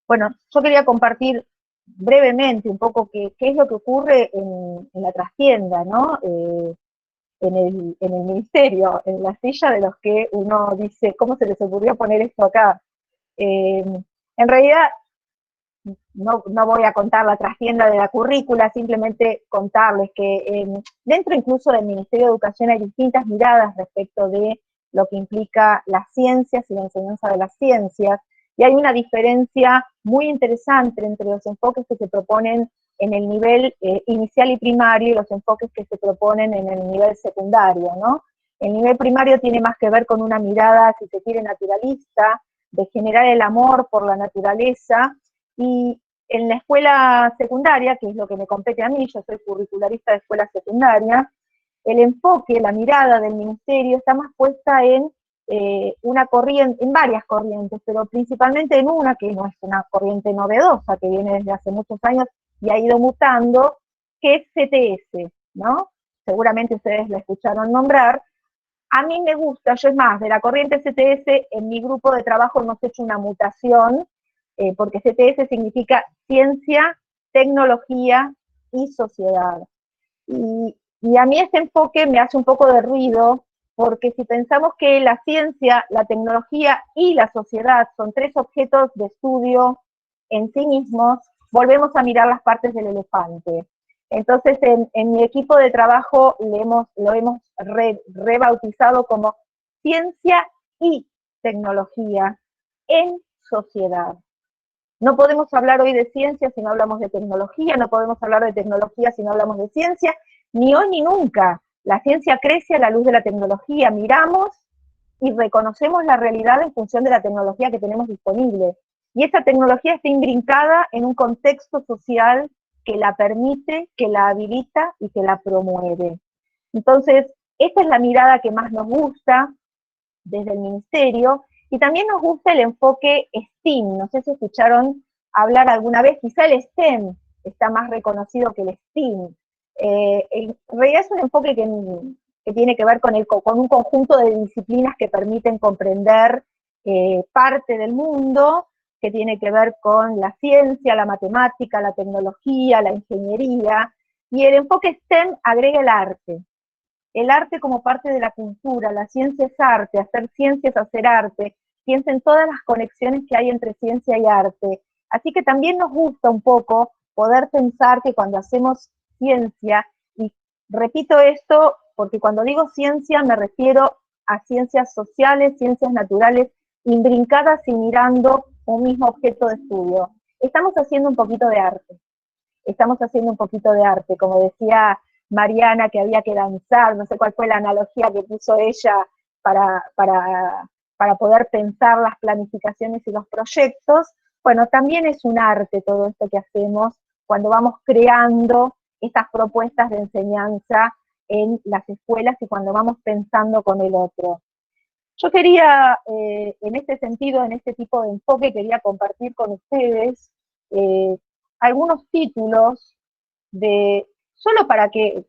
Bueno, yo quería compartir brevemente un poco qué es lo que ocurre en la trastienda, ¿no? En el ministerio, en la silla de los que uno dice, ¿cómo se les ocurrió poner esto acá? En realidad, no voy a contar la trastienda de la currícula, simplemente contarles que dentro incluso del Ministerio de Educación hay distintas miradas respecto de lo que implica las ciencias y la enseñanza de las ciencias, y hay una diferencia muy interesante entre los enfoques que se proponen en el nivel inicial y primario y los enfoques que se proponen en el nivel secundario, ¿no? El nivel primario tiene más que ver con una mirada, si se quiere, naturalista, de generar el amor por la naturaleza, y en la escuela secundaria, que es lo que me compete a mí, yo soy curricularista de escuela secundaria, el enfoque, la mirada del ministerio está más puesta en una corriente, en varias corrientes, pero principalmente en una que no es una corriente novedosa, que viene desde hace muchos años y ha ido mutando, que es CTS, ¿no? Seguramente ustedes la escucharon nombrar. A mí me gusta, yo es más, de la corriente CTS, en mi grupo de trabajo hemos hecho una mutación, porque CTS significa ciencia, tecnología y sociedad. Y a mí este enfoque me hace un poco de ruido, porque si pensamos que la ciencia, la tecnología y la sociedad son tres objetos de estudio en sí mismos, volvemos a mirar las partes del elefante. Entonces, en mi equipo de trabajo lo hemos rebautizado como ciencia y tecnología en sociedad. No podemos hablar hoy de ciencia si no hablamos de tecnología, no podemos hablar de tecnología si no hablamos de ciencia, ni hoy ni nunca. La ciencia crece a la luz de la tecnología, miramos y reconocemos la realidad en función de la tecnología que tenemos disponible. Y esa tecnología está imbrincada en un contexto social que la permite, que la habilita y que la promueve. Entonces, esta es la mirada que más nos gusta desde el ministerio, y también nos gusta el enfoque STEAM. No sé si escucharon hablar alguna vez, quizá el STEM está más reconocido que el STEAM. En realidad es un enfoque que tiene que ver con un conjunto de disciplinas que permiten comprender parte del mundo, que tiene que ver con la ciencia, la matemática, la tecnología, la ingeniería, y el enfoque STEM agrega el arte como parte de la cultura. La ciencia es arte, hacer ciencia es hacer arte. Piensa en todas las conexiones que hay entre ciencia y arte. Así que también nos gusta un poco poder pensar que cuando hacemos ciencia, y repito esto porque cuando digo ciencia me refiero a ciencias sociales, ciencias naturales, imbrincadas y mirando un mismo objeto de estudio. Estamos haciendo un poquito de arte. Estamos haciendo un poquito de arte, como decía Mariana, que había que danzar, no sé cuál fue la analogía que puso ella para poder pensar las planificaciones y los proyectos. Bueno, también es un arte todo esto que hacemos cuando vamos creando estas propuestas de enseñanza en las escuelas y cuando vamos pensando con el otro. Yo quería, en este sentido, en este tipo de enfoque, quería compartir con ustedes algunos títulos solo para que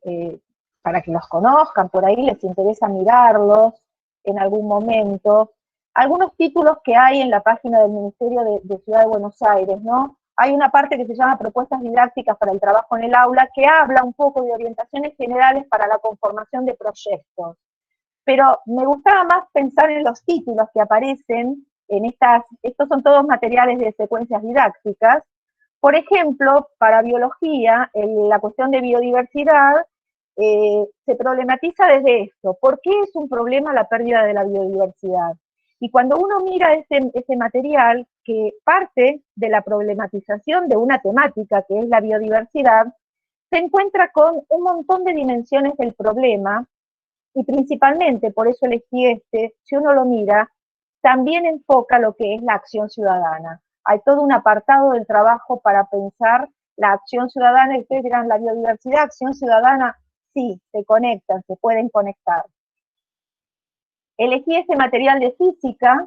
los conozcan, por ahí les interesa mirarlos en algún momento, algunos títulos que hay en la página del Ministerio de Ciudad de Buenos Aires, ¿no? Hay una parte que se llama Propuestas Didácticas para el Trabajo en el Aula, que habla un poco de orientaciones generales para la conformación de proyectos. Pero me gustaba más pensar en los títulos que aparecen en estos son todos materiales de secuencias didácticas. Por ejemplo, para biología, la cuestión de biodiversidad se problematiza desde esto. ¿Por qué es un problema la pérdida de la biodiversidad? Y cuando uno mira ese material, que parte de la problematización de una temática que es la biodiversidad, se encuentra con un montón de dimensiones del problema, y principalmente, por eso elegí si uno lo mira, también enfoca lo que es la acción ciudadana. Hay todo un apartado del trabajo para pensar la acción ciudadana, y ustedes dirán, la biodiversidad, acción ciudadana, sí, se conectan, se pueden conectar. Elegí este material de física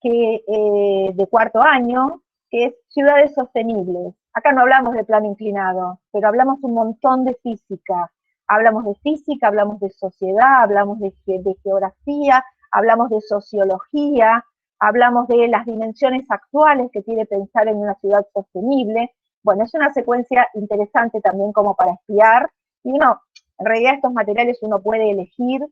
de cuarto año, que es Ciudades Sostenibles. Acá no hablamos de plano inclinado, pero hablamos un montón de física. Hablamos de física, hablamos de sociedad, hablamos de geografía, hablamos de sociología, hablamos de las dimensiones actuales que quiere pensar en una ciudad sostenible. Bueno, es una secuencia interesante también como para espiar, y uno, en realidad estos materiales uno puede elegir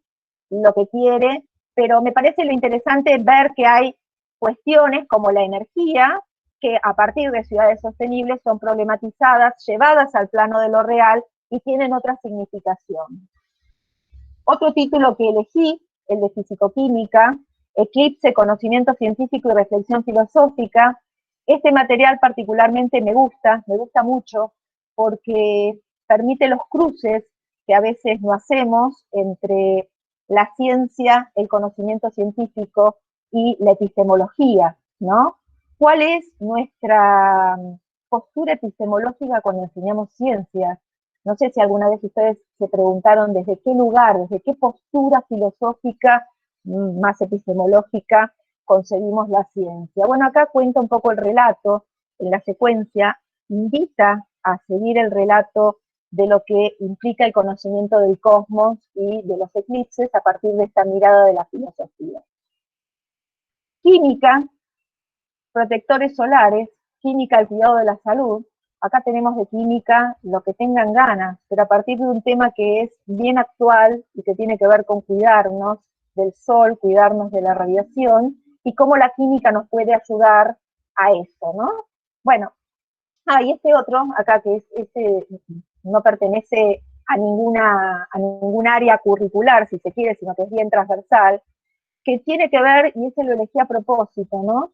lo que quiere, pero me parece lo interesante ver que hay cuestiones como la energía, que a partir de ciudades sostenibles son problematizadas, llevadas al plano de lo real y tienen otra significación. Otro título que elegí, el de Fisicoquímica, Eclipse, Conocimiento Científico y Reflexión Filosófica. Este material particularmente me gusta mucho, porque permite los cruces que a veces no hacemos entre la ciencia, el conocimiento científico y la epistemología, ¿no? ¿Cuál es nuestra postura epistemológica cuando enseñamos ciencias? No sé si alguna vez ustedes se preguntaron desde qué lugar, desde qué postura filosófica más epistemológica concebimos la ciencia. Bueno, acá cuenta un poco el relato, en la secuencia, invita a seguir el relato de lo que implica el conocimiento del cosmos y de los eclipses a partir de esta mirada de la filosofía. Química, protectores solares, química al cuidado de la salud. Acá tenemos de química lo que tengan ganas, pero a partir de un tema que es bien actual y que tiene que ver con cuidarnos del sol, cuidarnos de la radiación, y cómo la química nos puede ayudar a eso, ¿no? Bueno, y este otro, acá que no pertenece a ningún área curricular, si se quiere, sino que es bien transversal, que tiene que ver, y ese lo elegí a propósito, ¿no?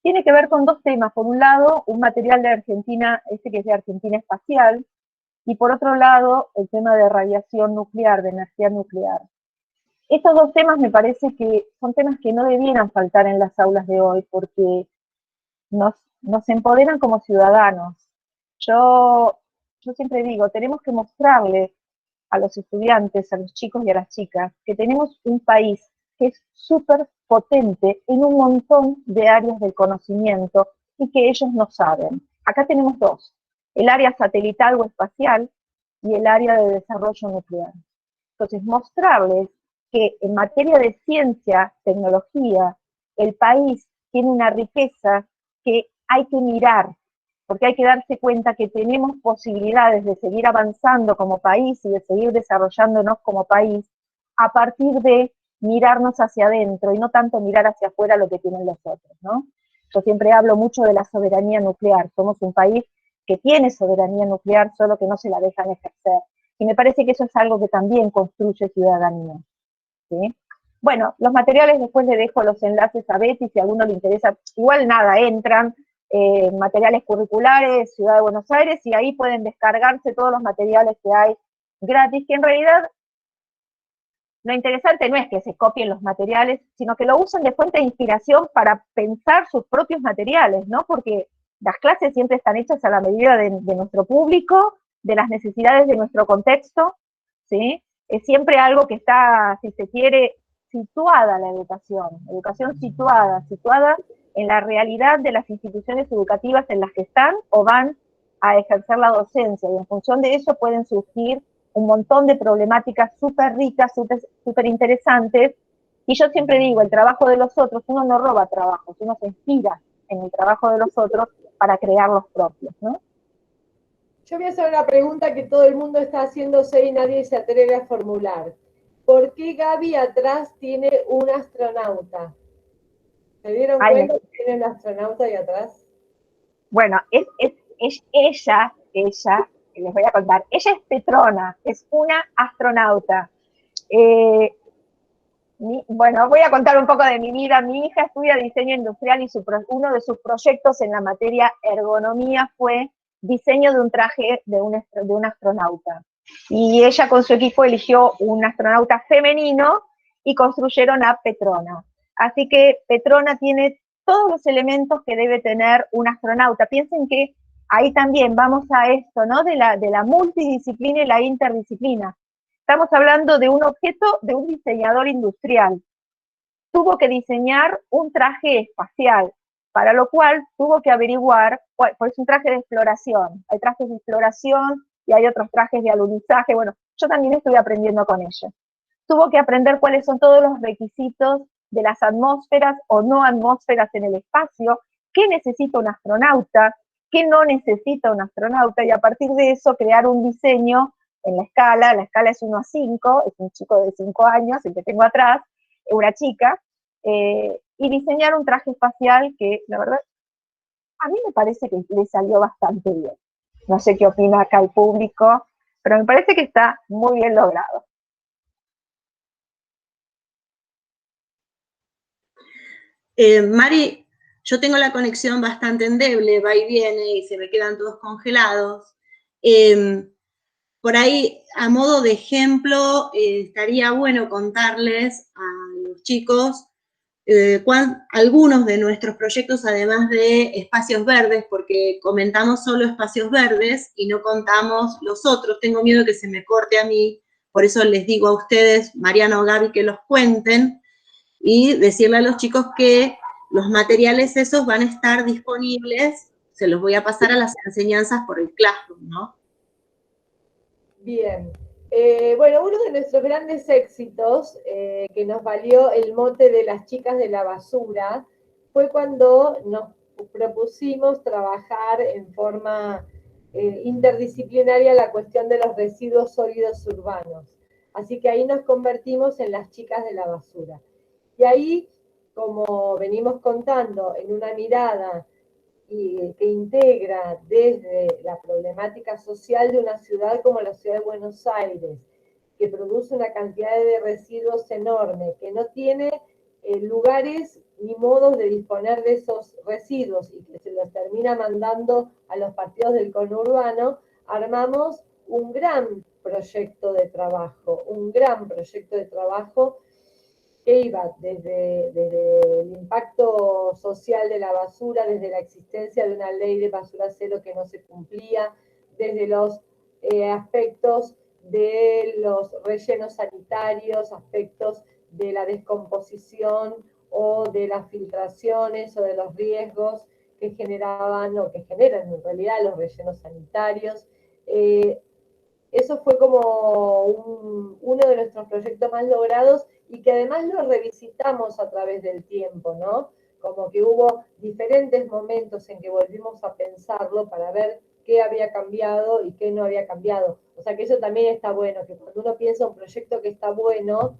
Tiene que ver con dos temas. Por un lado, un material de Argentina, que es de Argentina Espacial, y por otro lado, el tema de radiación nuclear, de energía nuclear. Estos dos temas me parece que son temas que no debieran faltar en las aulas de hoy, porque nos empoderan como ciudadanos. Yo siempre digo, tenemos que mostrarle a los estudiantes, a los chicos y a las chicas, que tenemos un país que es súper potente en un montón de áreas del conocimiento y que ellos no saben. Acá tenemos dos, el área satelital o espacial y el área de desarrollo nuclear. Entonces, mostrarles que en materia de ciencia, tecnología, el país tiene una riqueza que hay que mirar, porque hay que darse cuenta que tenemos posibilidades de seguir avanzando como país y de seguir desarrollándonos como país a partir de mirarnos hacia adentro y no tanto mirar hacia afuera lo que tienen los otros, ¿no? Yo siempre hablo mucho de la soberanía nuclear. Somos un país que tiene soberanía nuclear, solo que no se la dejan ejercer. Y me parece que eso es algo que también construye ciudadanía, ¿sí? Bueno, los materiales después le dejo los enlaces a Betty, si a alguno le interesa, igual nada, entran, materiales curriculares, Ciudad de Buenos Aires, y ahí pueden descargarse todos los materiales que hay gratis, que en realidad lo interesante no es que se copien los materiales, sino que lo usen de fuente de inspiración para pensar sus propios materiales, ¿no? Porque las clases siempre están hechas a la medida de nuestro público, de las necesidades de nuestro contexto, ¿sí? Es siempre algo que está, si se quiere, situada la educación situada en la realidad de las instituciones educativas en las que están o van a ejercer la docencia, y en función de eso pueden surgir un montón de problemáticas súper ricas, súper interesantes, y yo siempre digo, el trabajo de los otros, uno no roba trabajos, uno se inspira en el trabajo de los otros para crear los propios, ¿no? Yo voy a hacer una pregunta que todo el mundo está haciéndose y nadie se atreve a formular. ¿Por qué Gaby atrás tiene un astronauta? ¿Se dieron cuenta que tiene un astronauta ahí atrás? Bueno, es ella, les voy a contar, ella es Petrona, es una astronauta. Bueno, voy a contar un poco de mi vida. Mi hija estudia diseño industrial y uno de sus proyectos en la materia ergonomía fue diseño de un traje de un astronauta. Y ella con su equipo eligió un astronauta femenino y construyeron a Petrona. Así que Petrona tiene todos los elementos que debe tener un astronauta. Piensen que ahí también vamos a esto, ¿no? De la multidisciplina y la interdisciplina. Estamos hablando de un objeto de un diseñador industrial. Tuvo que diseñar un traje espacial, para lo cual tuvo que averiguar, pues es un traje de exploración. Hay trajes de exploración y hay otros trajes de alunizaje. Bueno, yo también estoy aprendiendo con ella. Tuvo que aprender cuáles son todos los requisitos de las atmósferas o no atmósferas en el espacio, qué necesita un astronauta, qué no necesita un astronauta, y a partir de eso crear un diseño en la escala es 1 a 5, es un chico de 5 años, el que tengo atrás, una chica, y diseñar un traje espacial que, la verdad, a mí me parece que le salió bastante bien. No sé qué opina acá el público, pero me parece que está muy bien logrado. Mari, yo tengo la conexión bastante endeble, va y viene y se me quedan todos congelados. Por ahí, a modo de ejemplo, estaría bueno contarles a los chicos algunos de nuestros proyectos, además de espacios verdes, porque comentamos solo espacios verdes y no contamos los otros. Tengo miedo que se me corte a mí, por eso les digo a ustedes, Mariana o Gaby, que los cuenten, y decirle a los chicos que los materiales esos van a estar disponibles, se los voy a pasar a las enseñanzas por el Classroom, ¿no? Bien. Bueno, uno de nuestros grandes éxitos, que nos valió el mote de las chicas de la basura, fue cuando nos propusimos trabajar en forma interdisciplinaria la cuestión de los residuos sólidos urbanos. Así que ahí nos convertimos en las chicas de la basura. Y ahí, como venimos contando, en una mirada que integra desde la problemática social de una ciudad como la ciudad de Buenos Aires, que produce una cantidad de residuos enorme, que no tiene lugares ni modos de disponer de esos residuos y que se los termina mandando a los partidos del conurbano, armamos un gran proyecto de trabajo, que iba desde el impacto social de la basura, desde la existencia de una ley de basura cero que no se cumplía, desde los aspectos de los rellenos sanitarios, aspectos de la descomposición o de las filtraciones o de los riesgos que generaban o que generan en realidad los rellenos sanitarios. Eso fue como uno de nuestros proyectos más logrados y que además lo revisitamos a través del tiempo, ¿no? Como que hubo diferentes momentos en que volvimos a pensarlo para ver qué había cambiado y qué no había cambiado. O sea que eso también está bueno, que cuando uno piensa un proyecto que está bueno,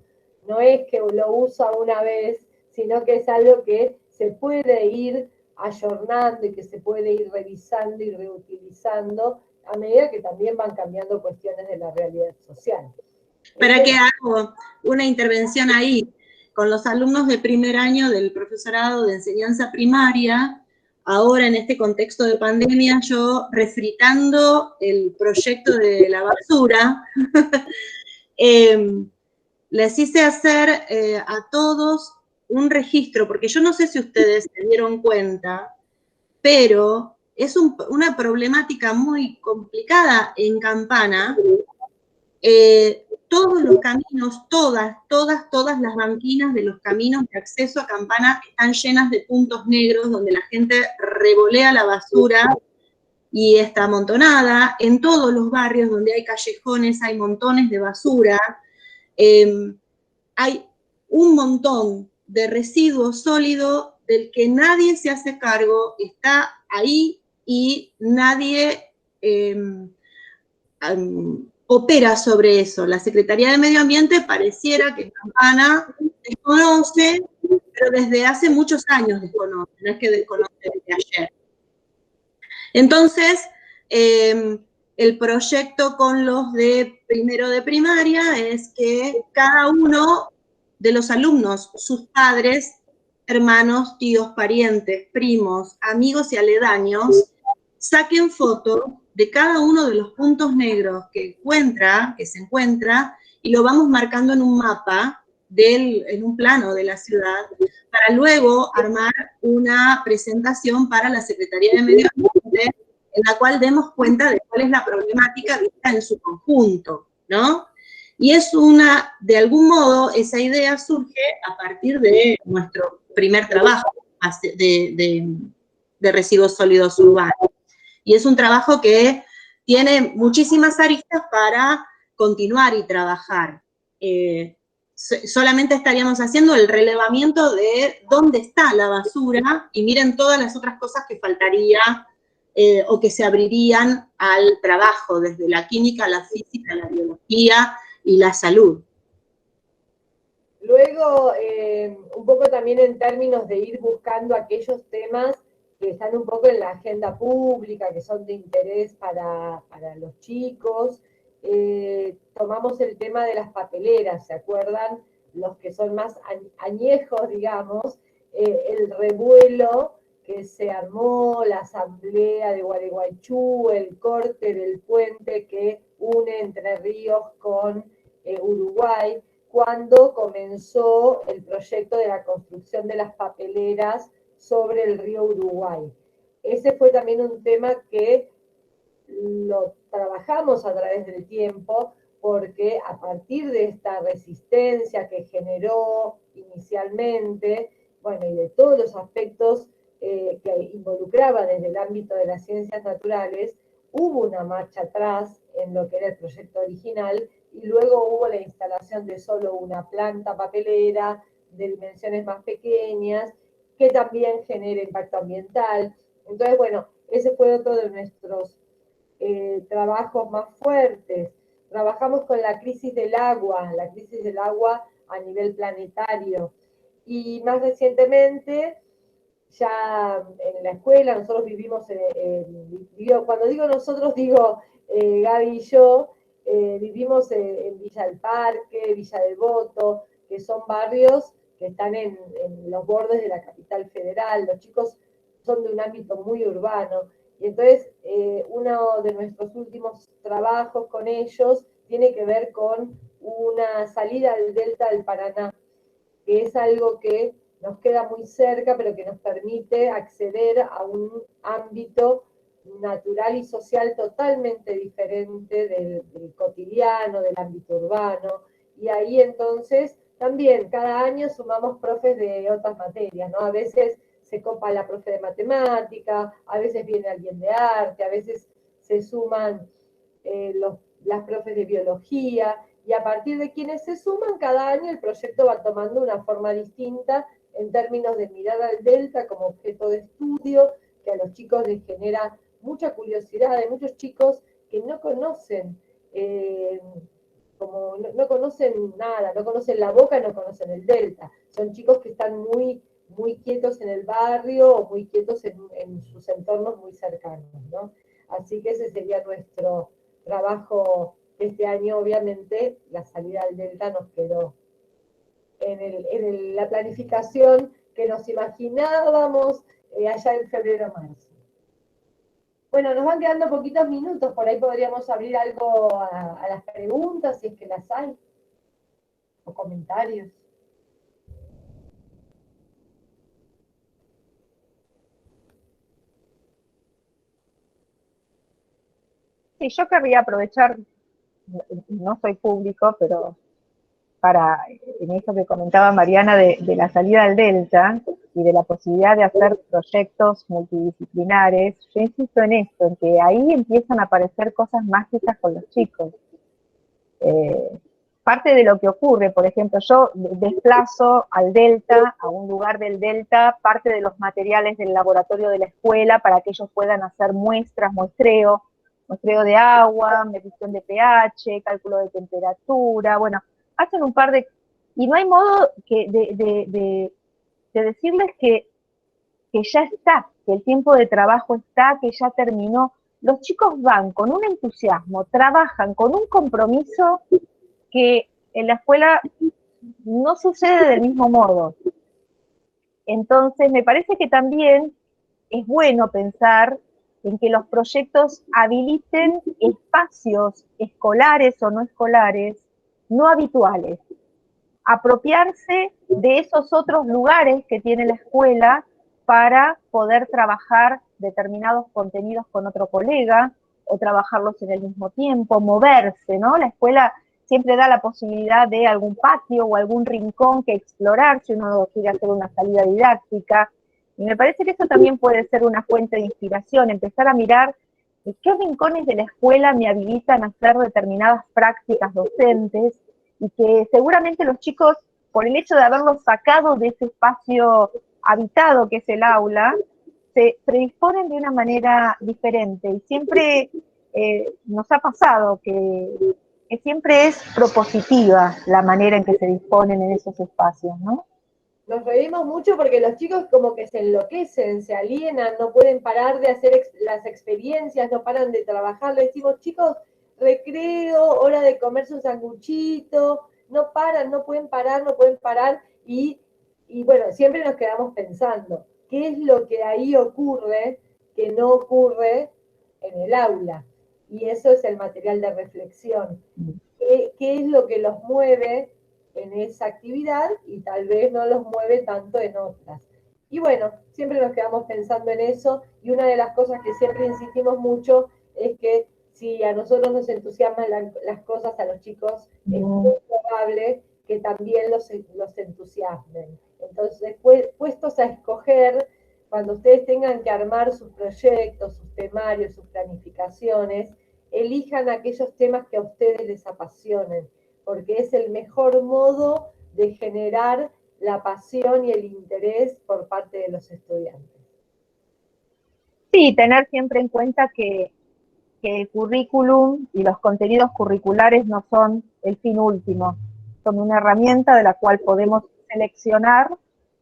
no es que lo usa una vez, sino que es algo que se puede ir ayornando y que se puede ir revisando y reutilizando a medida que también van cambiando cuestiones de la realidad social. ¿Para qué hago una intervención ahí? Con los alumnos de primer año del profesorado de enseñanza primaria, ahora en este contexto de pandemia, yo refritando el proyecto de la basura, les hice hacer a todos un registro, porque yo no sé si ustedes se dieron cuenta, pero es una problemática muy complicada en Campana. Todos los caminos, todas las banquinas de los caminos de acceso a Campana están llenas de puntos negros donde la gente revolea la basura y está amontonada. En todos los barrios donde hay callejones hay montones de basura. Hay un montón de residuo sólido del que nadie se hace cargo, está ahí y nadie opera sobre eso. La Secretaría de Medio Ambiente pareciera que Campana desconoce, pero desde hace muchos años desconoce, no es que desconoce desde ayer. Entonces, el proyecto con los de primero de primaria es que cada uno de los alumnos, sus padres, hermanos, tíos, parientes, primos, amigos y aledaños, saquen foto de cada uno de los puntos negros que se encuentra, y lo vamos marcando en un mapa, en un plano de la ciudad, para luego armar una presentación para la Secretaría de Medio Ambiente, en la cual demos cuenta de cuál es la problemática vista en su conjunto, ¿no? Y de algún modo, esa idea surge a partir de nuestro primer trabajo de residuos sólidos urbanos. Y es un trabajo que tiene muchísimas aristas para continuar y trabajar. Solamente estaríamos haciendo el relevamiento de dónde está la basura y miren todas las otras cosas que faltaría o que se abrirían al trabajo, desde la química, la física, la biología y la salud. Luego, un poco también en términos de ir buscando aquellos temas que están un poco en la agenda pública, que son de interés para los chicos. Tomamos el tema de las papeleras, ¿se acuerdan? Los que son más añejos, digamos, el revuelo que se armó, la asamblea de Gualeguaychú, el corte del puente que une Entre Ríos con Uruguay, cuando comenzó el proyecto de la construcción de las papeleras sobre el río Uruguay. Ese fue también un tema que lo trabajamos a través del tiempo, porque a partir de esta resistencia que generó inicialmente, bueno, y de todos los aspectos que involucraba desde el ámbito de las ciencias naturales, hubo una marcha atrás en lo que era el proyecto original, y luego hubo la instalación de solo una planta papelera de dimensiones más pequeñas, que también genera impacto ambiental. Entonces, bueno, ese fue otro de nuestros trabajos más fuertes. Trabajamos con la crisis del agua a nivel planetario. Y más recientemente, ya en la escuela, nosotros vivimos, cuando digo nosotros, digo Gaby y yo, vivimos en Villa del Parque, Villa Devoto, que son barrios que están en los bordes de la capital federal. Los chicos son de un ámbito muy urbano. Y entonces, uno de nuestros últimos trabajos con ellos tiene que ver con una salida del delta del Paraná, que es algo que nos queda muy cerca, pero que nos permite acceder a un ámbito natural y social totalmente diferente del cotidiano, del ámbito urbano. Y ahí entonces también cada año sumamos profes de otras materias, ¿no? A veces se copa la profe de matemática, a veces viene alguien de arte, a veces se suman las profes de biología, y a partir de quienes se suman cada año el proyecto va tomando una forma distinta en términos de mirar al delta como objeto de estudio, que a los chicos les genera mucha curiosidad. Hay muchos chicos que no conocen, no conocen nada, no conocen la Boca, no conocen el delta. Son chicos que están muy quietos en el barrio o muy quietos en sus entornos muy cercanos, ¿no? Así que ese sería nuestro trabajo este año. Obviamente la salida al delta nos quedó en la planificación que nos imaginábamos allá en febrero-marzo. Bueno, nos van quedando poquitos minutos, por ahí podríamos abrir algo a las preguntas, si es que las hay, o comentarios. Sí, yo querría aprovechar, no soy público, pero en eso que comentaba Mariana de la salida al delta y de la posibilidad de hacer proyectos multidisciplinares, yo insisto en esto, en que ahí empiezan a aparecer cosas mágicas con los chicos. Parte de lo que ocurre, por ejemplo, yo desplazo al delta, a un lugar del delta, parte de los materiales del laboratorio de la escuela para que ellos puedan hacer muestras, muestreo de agua, medición de pH, cálculo de temperatura, bueno, hacen un par de... Y no hay modo de decirles que ya está, que el tiempo de trabajo está, que ya terminó. Los chicos van con un entusiasmo, trabajan con un compromiso que en la escuela no sucede del mismo modo. Entonces, me parece que también es bueno pensar en que los proyectos habiliten espacios escolares o no escolares, no habituales. Apropiarse de esos otros lugares que tiene la escuela para poder trabajar determinados contenidos con otro colega, o trabajarlos en el mismo tiempo, moverse, ¿no? La escuela siempre da la posibilidad de algún patio o algún rincón que explorar si uno quiere hacer una salida didáctica. Y me parece que eso también puede ser una fuente de inspiración, empezar a mirar qué rincones de la escuela me habilitan a hacer determinadas prácticas docentes y que seguramente los chicos, por el hecho de haberlos sacado de ese espacio habitado que es el aula, se predisponen de una manera diferente. Y siempre nos ha pasado que siempre es propositiva la manera en que se disponen en esos espacios, ¿no? Nos reímos mucho porque los chicos como que se enloquecen, se alienan, no pueden parar de hacer las experiencias, no paran de trabajar. Le decimos, chicos, recreo, hora de comerse un sanguchito, no paran, no pueden parar, no pueden parar. Y bueno, siempre nos quedamos pensando, ¿qué es lo que ahí ocurre que no ocurre en el aula? Y eso es el material de reflexión. ¿Qué es lo que los mueve en esa actividad y tal vez no los mueve tanto en otras? Y bueno, siempre nos quedamos pensando en eso y una de las cosas que siempre insistimos mucho es que si a nosotros nos entusiasman las cosas, a los chicos es muy probable que también los entusiasmen. Entonces, puestos a escoger, cuando ustedes tengan que armar sus proyectos, sus temarios, sus planificaciones, elijan aquellos temas que a ustedes les apasionen, porque es el mejor modo de generar la pasión y el interés por parte de los estudiantes. Sí, tener siempre en cuenta que el currículum y los contenidos curriculares no son el fin último, son una herramienta de la cual podemos seleccionar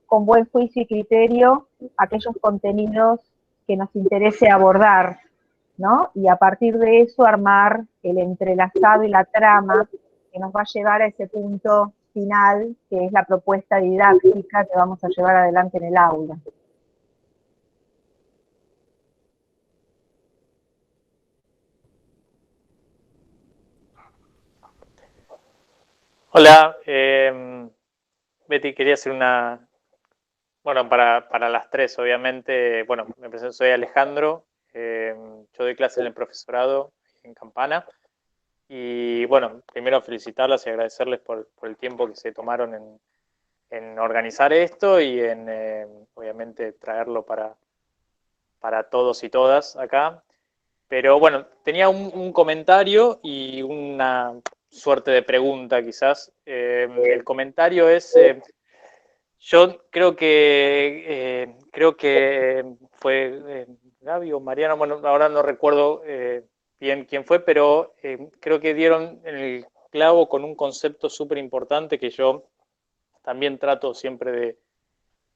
con buen juicio y criterio aquellos contenidos que nos interese abordar, ¿no? Y a partir de eso armar el entrelazado y la trama que nos va a llevar a ese punto final, que es la propuesta didáctica que vamos a llevar adelante en el aula. Hola, Betty, quería hacer una, bueno, para las tres, obviamente, bueno, me presento, soy Alejandro, yo doy clases en el profesorado en Campana, y bueno, primero felicitarlas y agradecerles por el tiempo que se tomaron en organizar esto y en, obviamente, traerlo para todos y todas acá. Pero bueno, tenía un comentario y una suerte de pregunta quizás. El comentario es, yo creo que fue Gaby o Mariana, bueno, ahora no recuerdo bien quién fue, pero creo que dieron en el clavo con un concepto súper importante que yo también trato siempre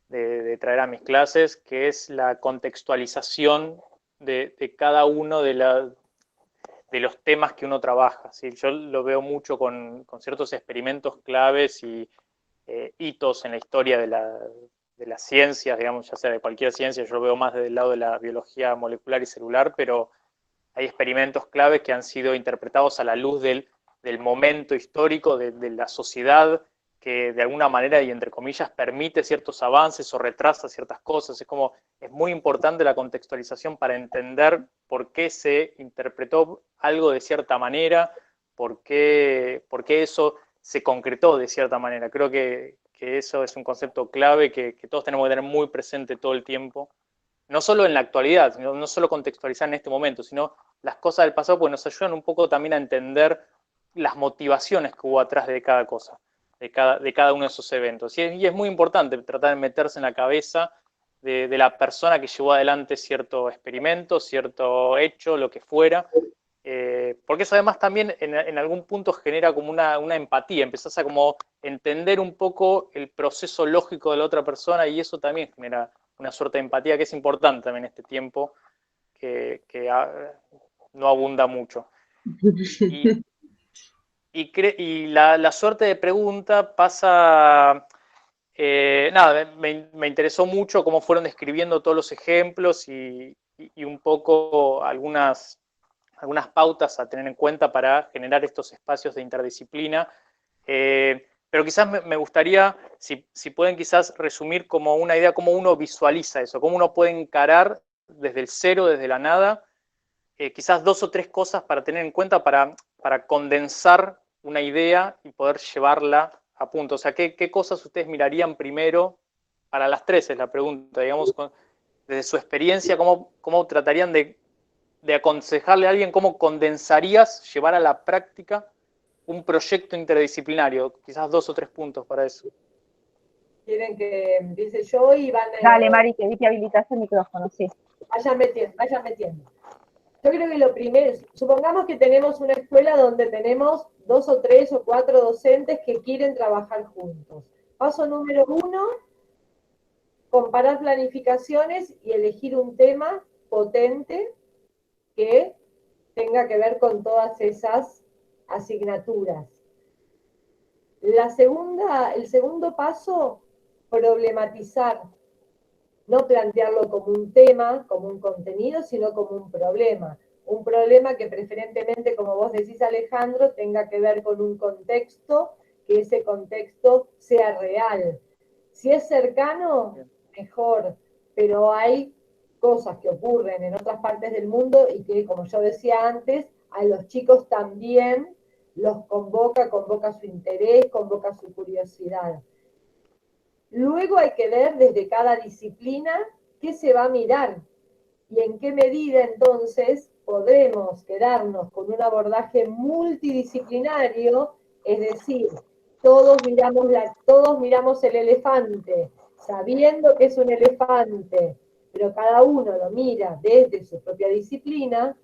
de traer a mis clases, que es la contextualización de cada uno de los temas que uno trabaja. ¿Sí? Yo lo veo mucho con ciertos experimentos claves y hitos en la historia de las ciencias, digamos, ya sea de cualquier ciencia, yo lo veo más desde el lado de la biología molecular y celular, pero hay experimentos claves que han sido interpretados a la luz del momento histórico, de la sociedad, que de alguna manera y entre comillas permite ciertos avances o retrasa ciertas cosas. Es muy importante la contextualización para entender por qué se interpretó algo de cierta manera, por qué eso se concretó de cierta manera. Creo que eso es un concepto clave que todos tenemos que tener muy presente todo el tiempo, no solo en la actualidad, no solo contextualizar en este momento, sino las cosas del pasado, pues nos ayudan un poco también a entender las motivaciones que hubo atrás de cada cosa, de cada uno de esos eventos. Y es muy importante tratar de meterse en la cabeza de la persona que llevó adelante cierto experimento, cierto hecho, lo que fuera, porque eso además también en algún punto genera como una empatía, empezás a como entender un poco el proceso lógico de la otra persona y eso también genera una suerte de empatía que es importante también en este tiempo que no abunda mucho. Y la suerte de pregunta pasa, nada, me interesó mucho cómo fueron describiendo todos los ejemplos y un poco algunas pautas a tener en cuenta para generar estos espacios de interdisciplina. Pero quizás me gustaría, si pueden quizás resumir como una idea, cómo uno visualiza eso, cómo uno puede encarar desde el cero, desde la nada, quizás 2 o 3 cosas para tener en cuenta para condensar una idea y poder llevarla a punto. O sea, ¿qué cosas ustedes mirarían primero? Para las 3 es la pregunta, digamos, desde su experiencia, ¿cómo tratarían de de aconsejarle a alguien cómo condensarías llevar a la práctica un proyecto interdisciplinario. Quizás 2 o 3 puntos para eso. Quieren que empiece yo y van... Dale, Mari, que vi que habilitaste el micrófono, sí. Vayan metiendo. Yo creo que lo primero, supongamos que tenemos una escuela donde tenemos 2 o 3 o 4 docentes que quieren trabajar juntos. Paso número 1, comparar planificaciones y elegir un tema potente que tenga que ver con todas esas asignaturas. El segundo paso, problematizar. No plantearlo como un tema, como un contenido, sino como un problema. Un problema que preferentemente, como vos decís, Alejandro, tenga que ver con un contexto, que ese contexto sea real. Si es cercano, mejor, pero hay cosas que ocurren en otras partes del mundo y que, como yo decía antes, a los chicos también los convoca su interés, convoca su curiosidad. Luego hay que ver desde cada disciplina qué se va a mirar y en qué medida entonces podremos quedarnos con un abordaje multidisciplinario, es decir, todos miramos el elefante, sabiendo que es un elefante, pero cada uno lo mira desde su propia disciplina,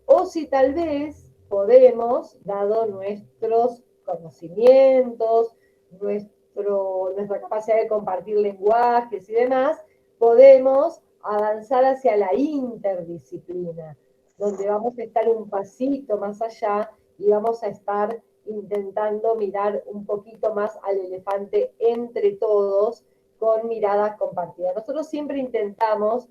o si tal vez podemos, dado nuestros conocimientos, nuestra capacidad de compartir lenguajes y demás, podemos avanzar hacia la interdisciplina, donde vamos a estar un pasito más allá y vamos a estar intentando mirar un poquito más al elefante entre todos con miradas compartidas. Nosotros siempre intentamos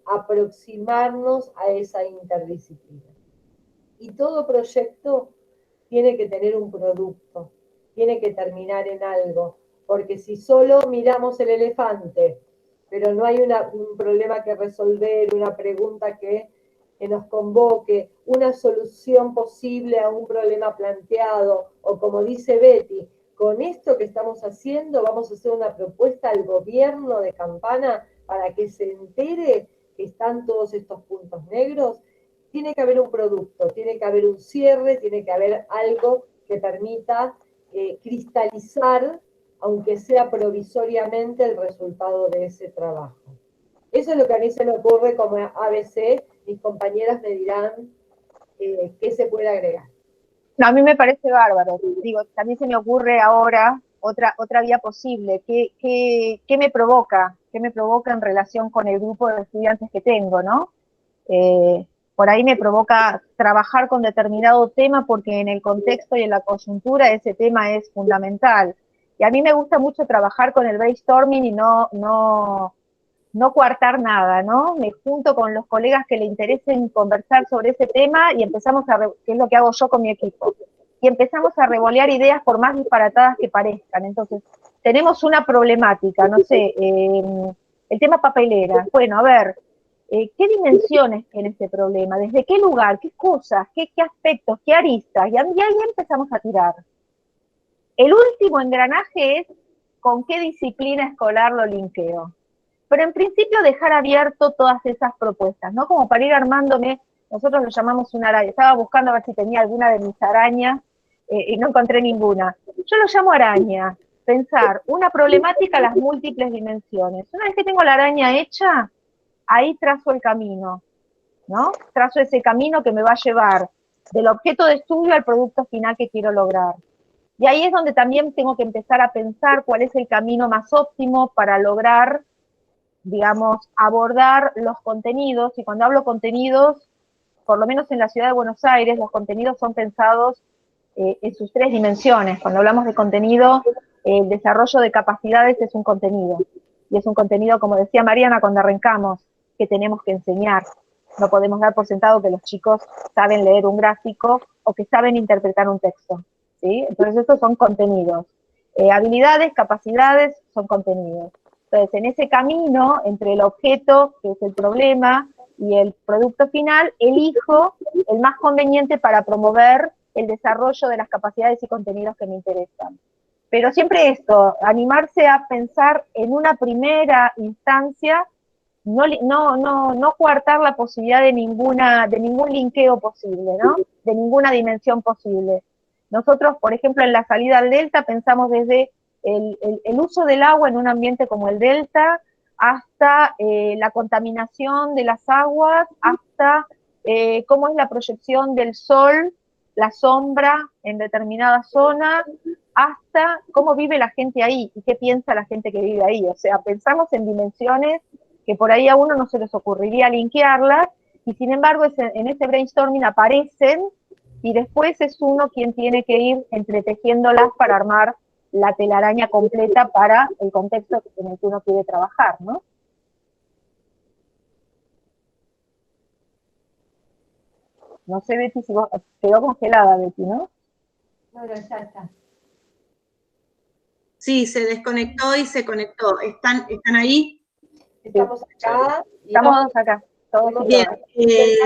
aproximarnos a esa interdisciplina. Y todo proyecto tiene que tener un producto, tiene que terminar en algo, porque si solo miramos el elefante, pero no hay un problema que resolver, una pregunta que nos convoque, una solución posible a un problema planteado, o como dice Betty, con esto que estamos haciendo vamos a hacer una propuesta al gobierno de Campana para que se entere que están todos estos puntos negros. Tiene que haber un producto, tiene que haber un cierre, tiene que haber algo que permita cristalizar, aunque sea provisoriamente, el resultado de ese trabajo. Eso es lo que a mí se me ocurre como ABC. Mis compañeras me dirán qué se puede agregar. No, a mí me parece bárbaro. Digo, también se me ocurre ahora otra vía posible. ¿Qué me provoca? ¿Qué me provoca en relación con el grupo de estudiantes que tengo, no? Por ahí me provoca trabajar con determinado tema porque en el contexto y en la coyuntura ese tema es fundamental. Y a mí me gusta mucho trabajar con el brainstorming y no coartar nada, ¿no? Me junto con los colegas que le interesen conversar sobre ese tema y empezamos que es lo que hago yo con mi equipo, y empezamos a revolear ideas por más disparatadas que parezcan. Entonces, tenemos una problemática, no sé, el tema papelera. Bueno, a ver, ¿qué dimensiones tiene este problema? ¿Desde qué lugar? ¿Qué cosas? ¿Qué aspectos? ¿Qué aristas? Y ahí empezamos a tirar. El último engranaje es con qué disciplina escolar lo linkeo. Pero en principio dejar abierto todas esas propuestas, ¿no? Como para ir armándome, nosotros lo llamamos una araña. Estaba buscando a ver si tenía alguna de mis arañas y no encontré ninguna. Yo lo llamo araña. Pensar una problemática a las múltiples dimensiones. Una vez que tengo la araña hecha, ahí trazo el camino, ¿no? Trazo ese camino que me va a llevar del objeto de estudio al producto final que quiero lograr. Y ahí es donde también tengo que empezar a pensar cuál es el camino más óptimo para lograr, digamos, abordar los contenidos. Y cuando hablo contenidos, por lo menos en la ciudad de Buenos Aires, los contenidos son pensados en sus 3 dimensiones. Cuando hablamos de contenido, el desarrollo de capacidades es un contenido. Y es un contenido, como decía Mariana cuando arrancamos, que tenemos que enseñar. No podemos dar por sentado que los chicos saben leer un gráfico o que saben interpretar un texto, ¿sí? Entonces estos son contenidos. Habilidades, capacidades son contenidos. Entonces, en ese camino, entre el objeto, que es el problema, y el producto final, elijo el más conveniente para promover el desarrollo de las capacidades y contenidos que me interesan. Pero siempre esto, animarse a pensar en una primera instancia no coartar la posibilidad de ningún linkeo posible, ¿no? De ninguna dimensión posible. Nosotros, por ejemplo, en la salida al delta pensamos desde el uso del agua en un ambiente como el delta, hasta la contaminación de las aguas, hasta cómo es la proyección del sol, la sombra en determinada zona, hasta cómo vive la gente ahí y qué piensa la gente que vive ahí. O sea, pensamos en dimensiones que por ahí a uno no se les ocurriría linkearlas, y sin embargo en ese brainstorming aparecen, y después es uno quien tiene que ir entretejiéndolas para armar la telaraña completa para el contexto en el que uno quiere trabajar, ¿no? No sé, Betty, si vos quedó congelada, Betty, ¿no? No, ya está. Sí, se desconectó y se conectó. ¿Están ahí? Estamos acá. Estamos acá. Todos bien. Se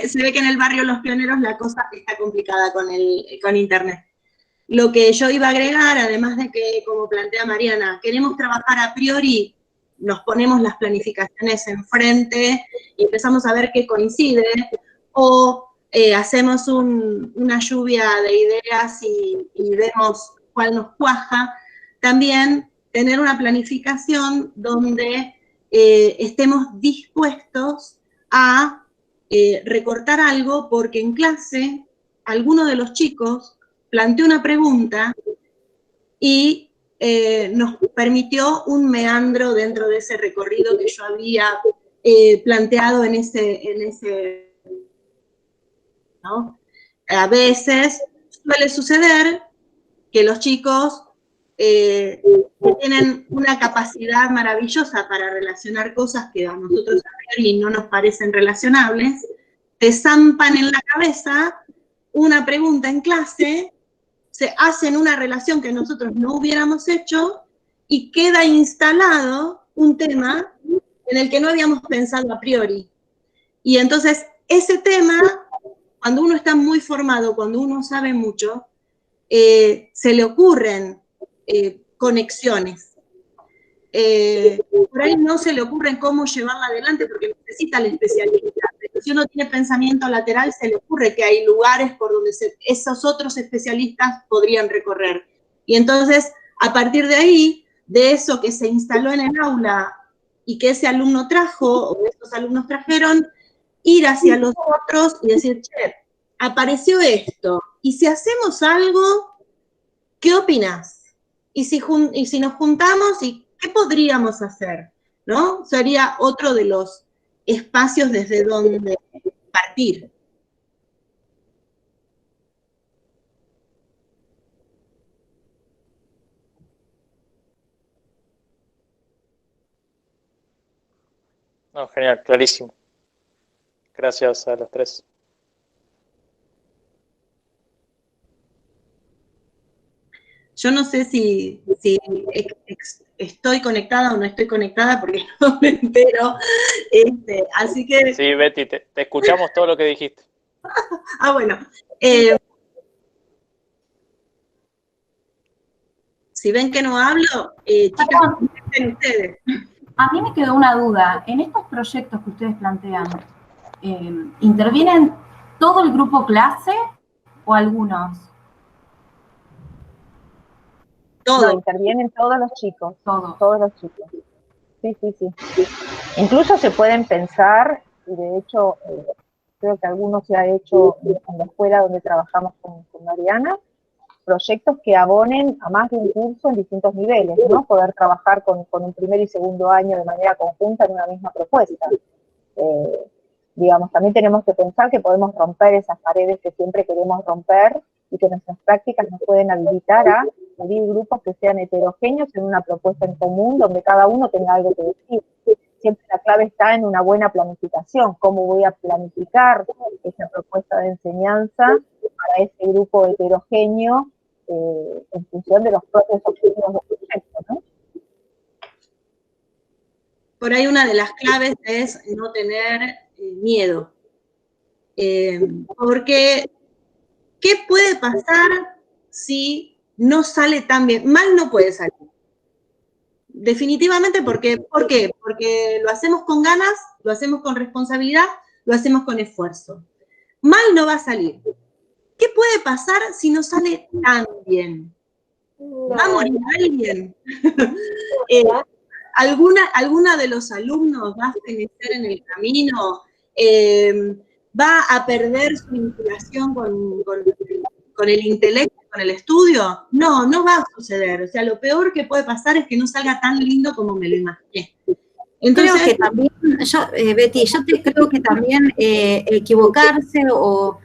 Se ve que en el barrio Los Pioneros la cosa está complicada con internet. Lo que yo iba a agregar, además de que, como plantea Mariana, queremos trabajar a priori, nos ponemos las planificaciones enfrente y empezamos a ver qué coincide, o hacemos una lluvia de ideas y vemos cuál nos cuaja. También tener una planificación donde estemos dispuestos a recortar algo, porque en clase alguno de los chicos planteó una pregunta y nos permitió un meandro dentro de ese recorrido que yo había planteado en ese ¿no? A veces suele suceder que los chicos que tienen una capacidad maravillosa para relacionar cosas que a nosotros a priori no nos parecen relacionables, te zampan en la cabeza una pregunta en clase, se hacen una relación que nosotros no hubiéramos hecho y queda instalado un tema en el que no habíamos pensado a priori. Y entonces ese tema, cuando uno está muy formado, cuando uno sabe mucho, se le ocurren conexiones. Por ahí no se le ocurren cómo llevarla adelante porque necesita el especialista. Pero si uno tiene pensamiento lateral, se le ocurre que hay lugares por donde esos otros especialistas podrían recorrer. Y entonces, a partir de ahí, de eso que se instaló en el aula y que ese alumno trajo, o esos alumnos trajeron, ir hacia los otros y decir, che, apareció esto, y si hacemos algo, ¿qué opinas? Y si nos juntamos, ¿y qué podríamos hacer? ¿No? Sería otro de los espacios desde donde partir. No, genial, clarísimo. Gracias a los tres. Yo no sé si estoy conectada o no estoy conectada porque no me entero. Así que... Sí, Betty, te escuchamos todo lo que dijiste. Bueno. Si ven que no hablo, chicas, contesten ustedes. A mí me quedó una duda. En estos proyectos que ustedes plantean, ¿intervienen todo el grupo clase o algunos? Todo. No, intervienen todos los chicos. Todos los chicos. Sí. Incluso se pueden pensar, y de hecho creo que algunos se ha hecho en la escuela donde trabajamos con Mariana, proyectos que abonen a más de un curso en distintos niveles, ¿no? Poder trabajar con un primer y segundo año de manera conjunta en una misma propuesta. Digamos, también tenemos que pensar que podemos romper esas paredes que siempre queremos romper y que nuestras prácticas nos pueden habilitar a medir grupos que sean heterogéneos en una propuesta en común donde cada uno tenga algo que decir. Siempre la clave está en una buena planificación. ¿Cómo voy a planificar esa propuesta de enseñanza para ese grupo heterogéneo en función de los propios objetivos del proyecto, ¿no? Por ahí una de las claves es no tener miedo. Porque, ¿qué puede pasar si no sale tan bien? Mal no puede salir. definitivamente, ¿por qué? Porque lo hacemos con ganas, lo hacemos con responsabilidad, lo hacemos con esfuerzo. Mal no va a salir. ¿Qué puede pasar si no sale tan bien? ¿Va a morir alguien? ¿Alguna de los alumnos va a fenecer en el camino? ¿Va a perder su vinculación con el intelecto, con el estudio? No, no va a suceder. O sea, lo peor que puede pasar es que no salga tan lindo como me lo imaginé. Entonces, creo que también, Betty, creo que también equivocarse o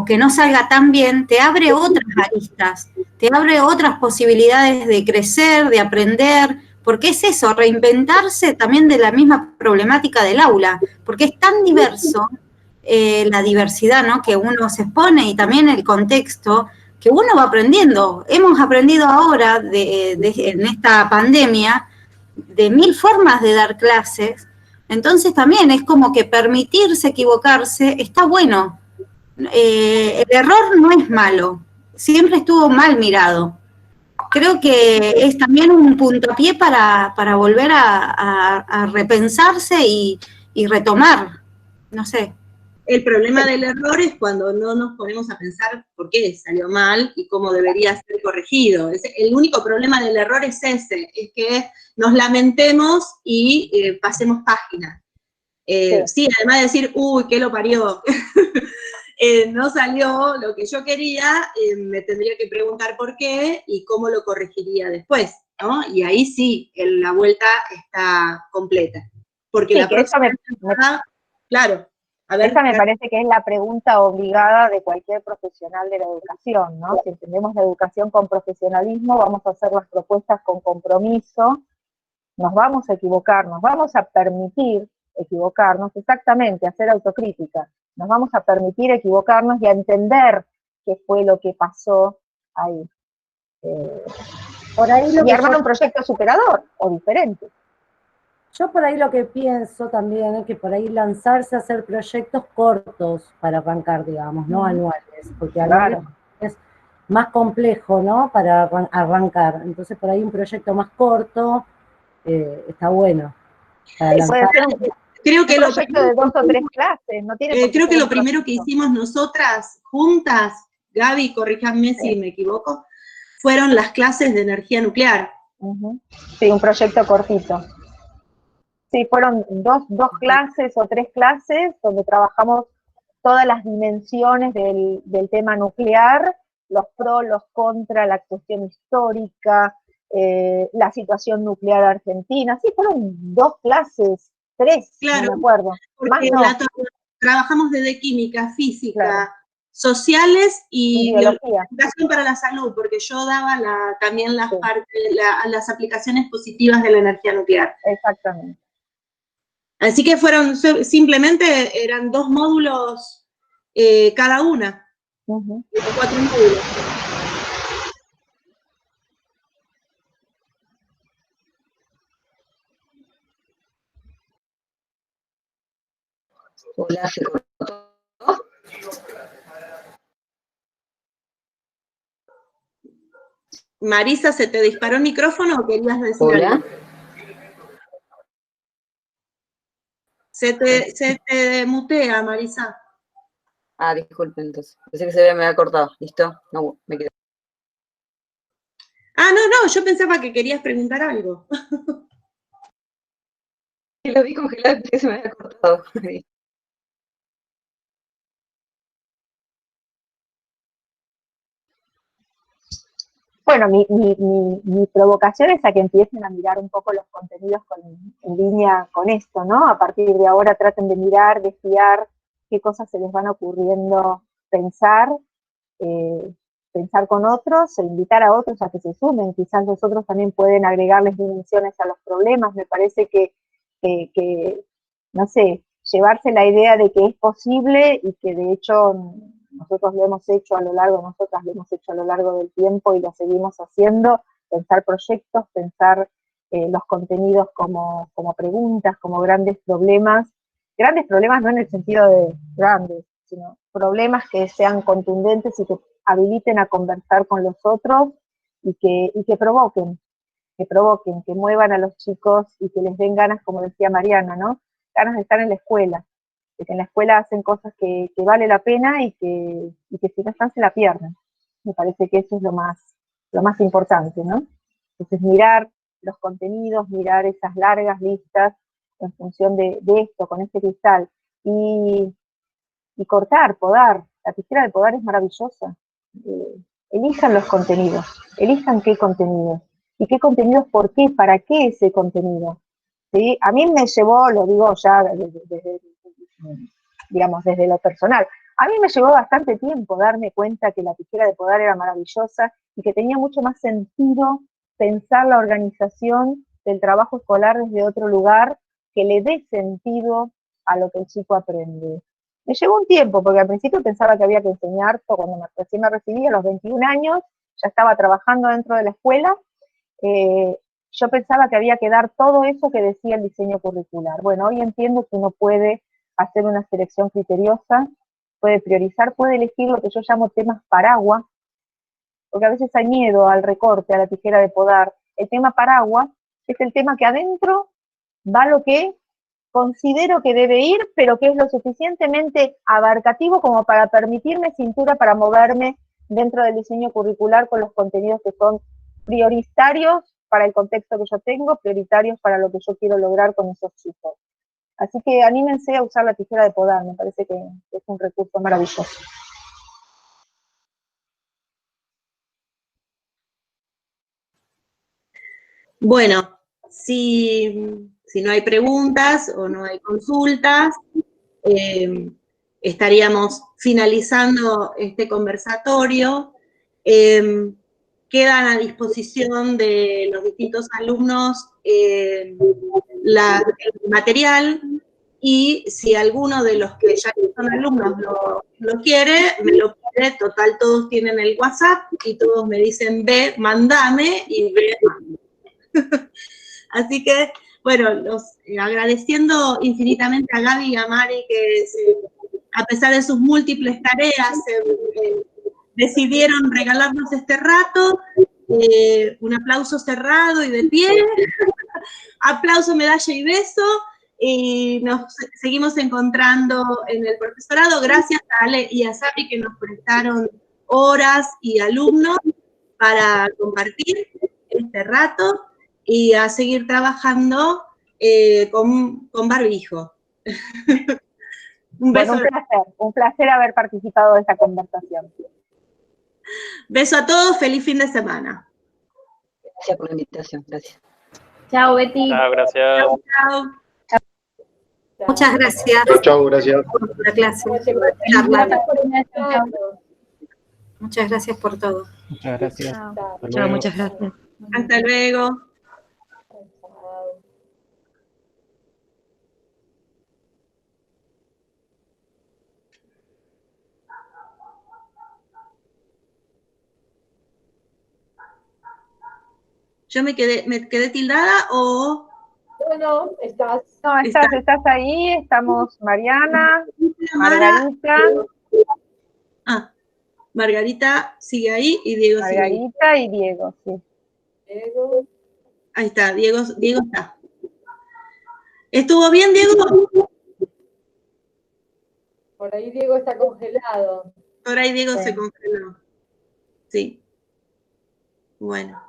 que no salga tan bien te abre otras aristas, te abre otras posibilidades de crecer, de aprender, porque es eso, reinventarse también de la misma problemática del aula, porque es tan diverso la diversidad, ¿no?, que uno se expone y también el contexto, que uno va aprendiendo. Hemos aprendido ahora, en esta pandemia, de 1000 formas de dar clases, entonces también es como que permitirse equivocarse está bueno. El error no es malo, siempre estuvo mal mirado. Creo que es también un puntapié para volver a repensarse y retomar, no sé. El problema del error es cuando no nos ponemos a pensar por qué salió mal y cómo debería ser corregido. El único problema del error es ese, es que nos lamentemos y pasemos página. Sí, además de decir, uy, ¿qué lo parió? No salió lo que yo quería, me tendría que preguntar por qué y cómo lo corregiría después, ¿no? Y ahí sí, la vuelta está completa. Porque sí, la próxima temporada, claro. A ver, esa me parece que es la pregunta obligada de cualquier profesional de la educación, ¿no? Si entendemos la educación con profesionalismo, vamos a hacer las propuestas con compromiso, nos vamos a equivocar, nos vamos a permitir equivocarnos, exactamente, hacer autocrítica, nos vamos a permitir equivocarnos y a entender qué fue lo que pasó ahí. Por ahí y armar un proyecto superador o diferente. Yo por ahí lo que pienso también es que por ahí lanzarse a hacer proyectos cortos para arrancar, digamos, no anuales, porque anuales es más complejo, ¿no?, para arrancar. Entonces por ahí un proyecto más corto está bueno. Para lanzar. Creo que un proyecto de 2 o 3 clases, no tiene por qué creo que lo proyecto. primero que hicimos nosotras juntas, Gaby, corríjanme si me equivoco, fueron las clases de energía nuclear. Sí, un proyecto cortito. Sí, fueron dos clases o 3 clases donde trabajamos todas las dimensiones del tema nuclear, los pros, los contras, la cuestión histórica, la situación nuclear argentina. Sí, fueron 2 clases, 3, claro, no me acuerdo. Porque trabajamos desde química, física, sociales y biología. Educación para la salud, porque yo daba también las aplicaciones positivas de la energía nuclear. Exactamente. Así que simplemente eran 2 módulos cada una, 4 módulos. Hola, ¿se cortó? Marisa, ¿se te disparó el micrófono o querías decir algo? Se te mutea, Marisa. Ah, disculpen, entonces. Pensé que me había cortado. ¿Listo? No, me quedé. Ah, no, yo pensaba que querías preguntar algo. Y lo vi congelado, pensé que se me había cortado. Bueno, mi provocación es a que empiecen a mirar un poco los contenidos en línea con esto, ¿no? A partir de ahora traten de mirar, de espiar qué cosas se les van ocurriendo pensar con otros, e invitar a otros a que se sumen. Quizás los otros también pueden agregarles dimensiones a los problemas. Me parece que no sé, llevarse la idea de que es posible y que de hecho nosotros lo hemos hecho a lo largo del tiempo y lo seguimos haciendo, pensar proyectos, pensar los contenidos como preguntas, como grandes problemas no en el sentido de grandes, sino problemas que sean contundentes y que habiliten a conversar con los otros y que provoquen. provoquen, que muevan a los chicos y que les den ganas, como decía Mariana, ¿no? Ganas de estar en la escuela, de que en la escuela hacen cosas que vale la pena y que si no están se la pierden. Me parece que eso es lo más importante, ¿no? Entonces mirar los contenidos, mirar esas largas listas en función de esto, con este cristal, y cortar, podar. La tijera de podar es maravillosa. Elijan los contenidos, elijan qué contenidos, y qué contenidos, por qué, para qué ese contenido. ¿Sí? A mí me llevó, lo digo ya desde lo personal, a mí me llevó bastante tiempo darme cuenta que la tijera de podar era maravillosa y que tenía mucho más sentido pensar la organización del trabajo escolar desde otro lugar que le dé sentido a lo que el chico aprende. Me llevó un tiempo, porque al principio pensaba que había que enseñar, cuando recién me recibí a los 21 años, ya estaba trabajando dentro de la escuela, yo pensaba que había que dar todo eso que decía el diseño curricular. Bueno, hoy entiendo que uno puede hacer una selección criteriosa, puede priorizar, puede elegir lo que yo llamo temas paraguas, porque a veces hay miedo al recorte, a la tijera de podar. El tema paraguas es el tema que adentro va lo que considero que debe ir, pero que es lo suficientemente abarcativo como para permitirme cintura para moverme dentro del diseño curricular con los contenidos que son prioritarios para el contexto que yo tengo, prioritarios para lo que yo quiero lograr con esos chicos. Así que anímense a usar la tijera de podar, me parece que es un recurso maravilloso. Bueno, si no hay preguntas o no hay consultas, estaríamos finalizando este conversatorio. Quedan a disposición de los distintos alumnos el material, y si alguno de los que ya son alumnos lo quiere, me lo pide. Total, todos tienen el WhatsApp y todos me dicen, ve, mandame, y ve, Así que, bueno, agradeciendo infinitamente a Gaby y a Mari que a pesar de sus múltiples tareas decidieron regalarnos este rato. Un aplauso cerrado y de pie. Aplauso, medalla y beso. Y nos seguimos encontrando en el profesorado. Gracias a Ale y a Sabi que nos prestaron horas y alumnos para compartir este rato y a seguir trabajando con barbijo. Un beso. Bueno, un placer haber participado de esta conversación. Beso a todos, feliz fin de semana. Gracias por la invitación, gracias. Chao, Betty. Chao, gracias. Chao. Muchas gracias. Chao, gracias. Por la clase. Muchas gracias por todo. Muchas gracias. Chao, muchas gracias. Hasta luego. ¿Yo me quedé tildada o...? Bueno, estás. No, estás ahí, estamos Mariana, Margarita. Margarita sigue ahí y Diego sigue ahí. Margarita y Diego, sí. Diego. Ahí está, Diego está. ¿Estuvo bien, Diego? Por ahí Diego está congelado. Por ahí Diego Sí. se congeló. Sí. Bueno.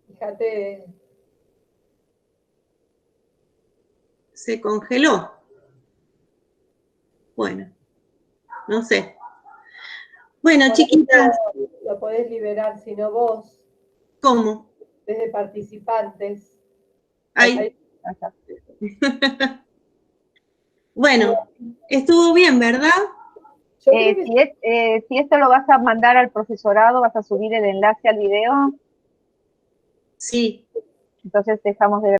Fíjate. Se congeló. Bueno. No sé. Bueno, Por chiquitas. eso lo podés liberar, si no vos, ¿Cómo? desde participantes. Ahí. Bueno, estuvo bien, ¿verdad? Yo creo que Si esto lo vas a mandar al profesorado, vas a subir el enlace al video. Sí. Entonces dejamos de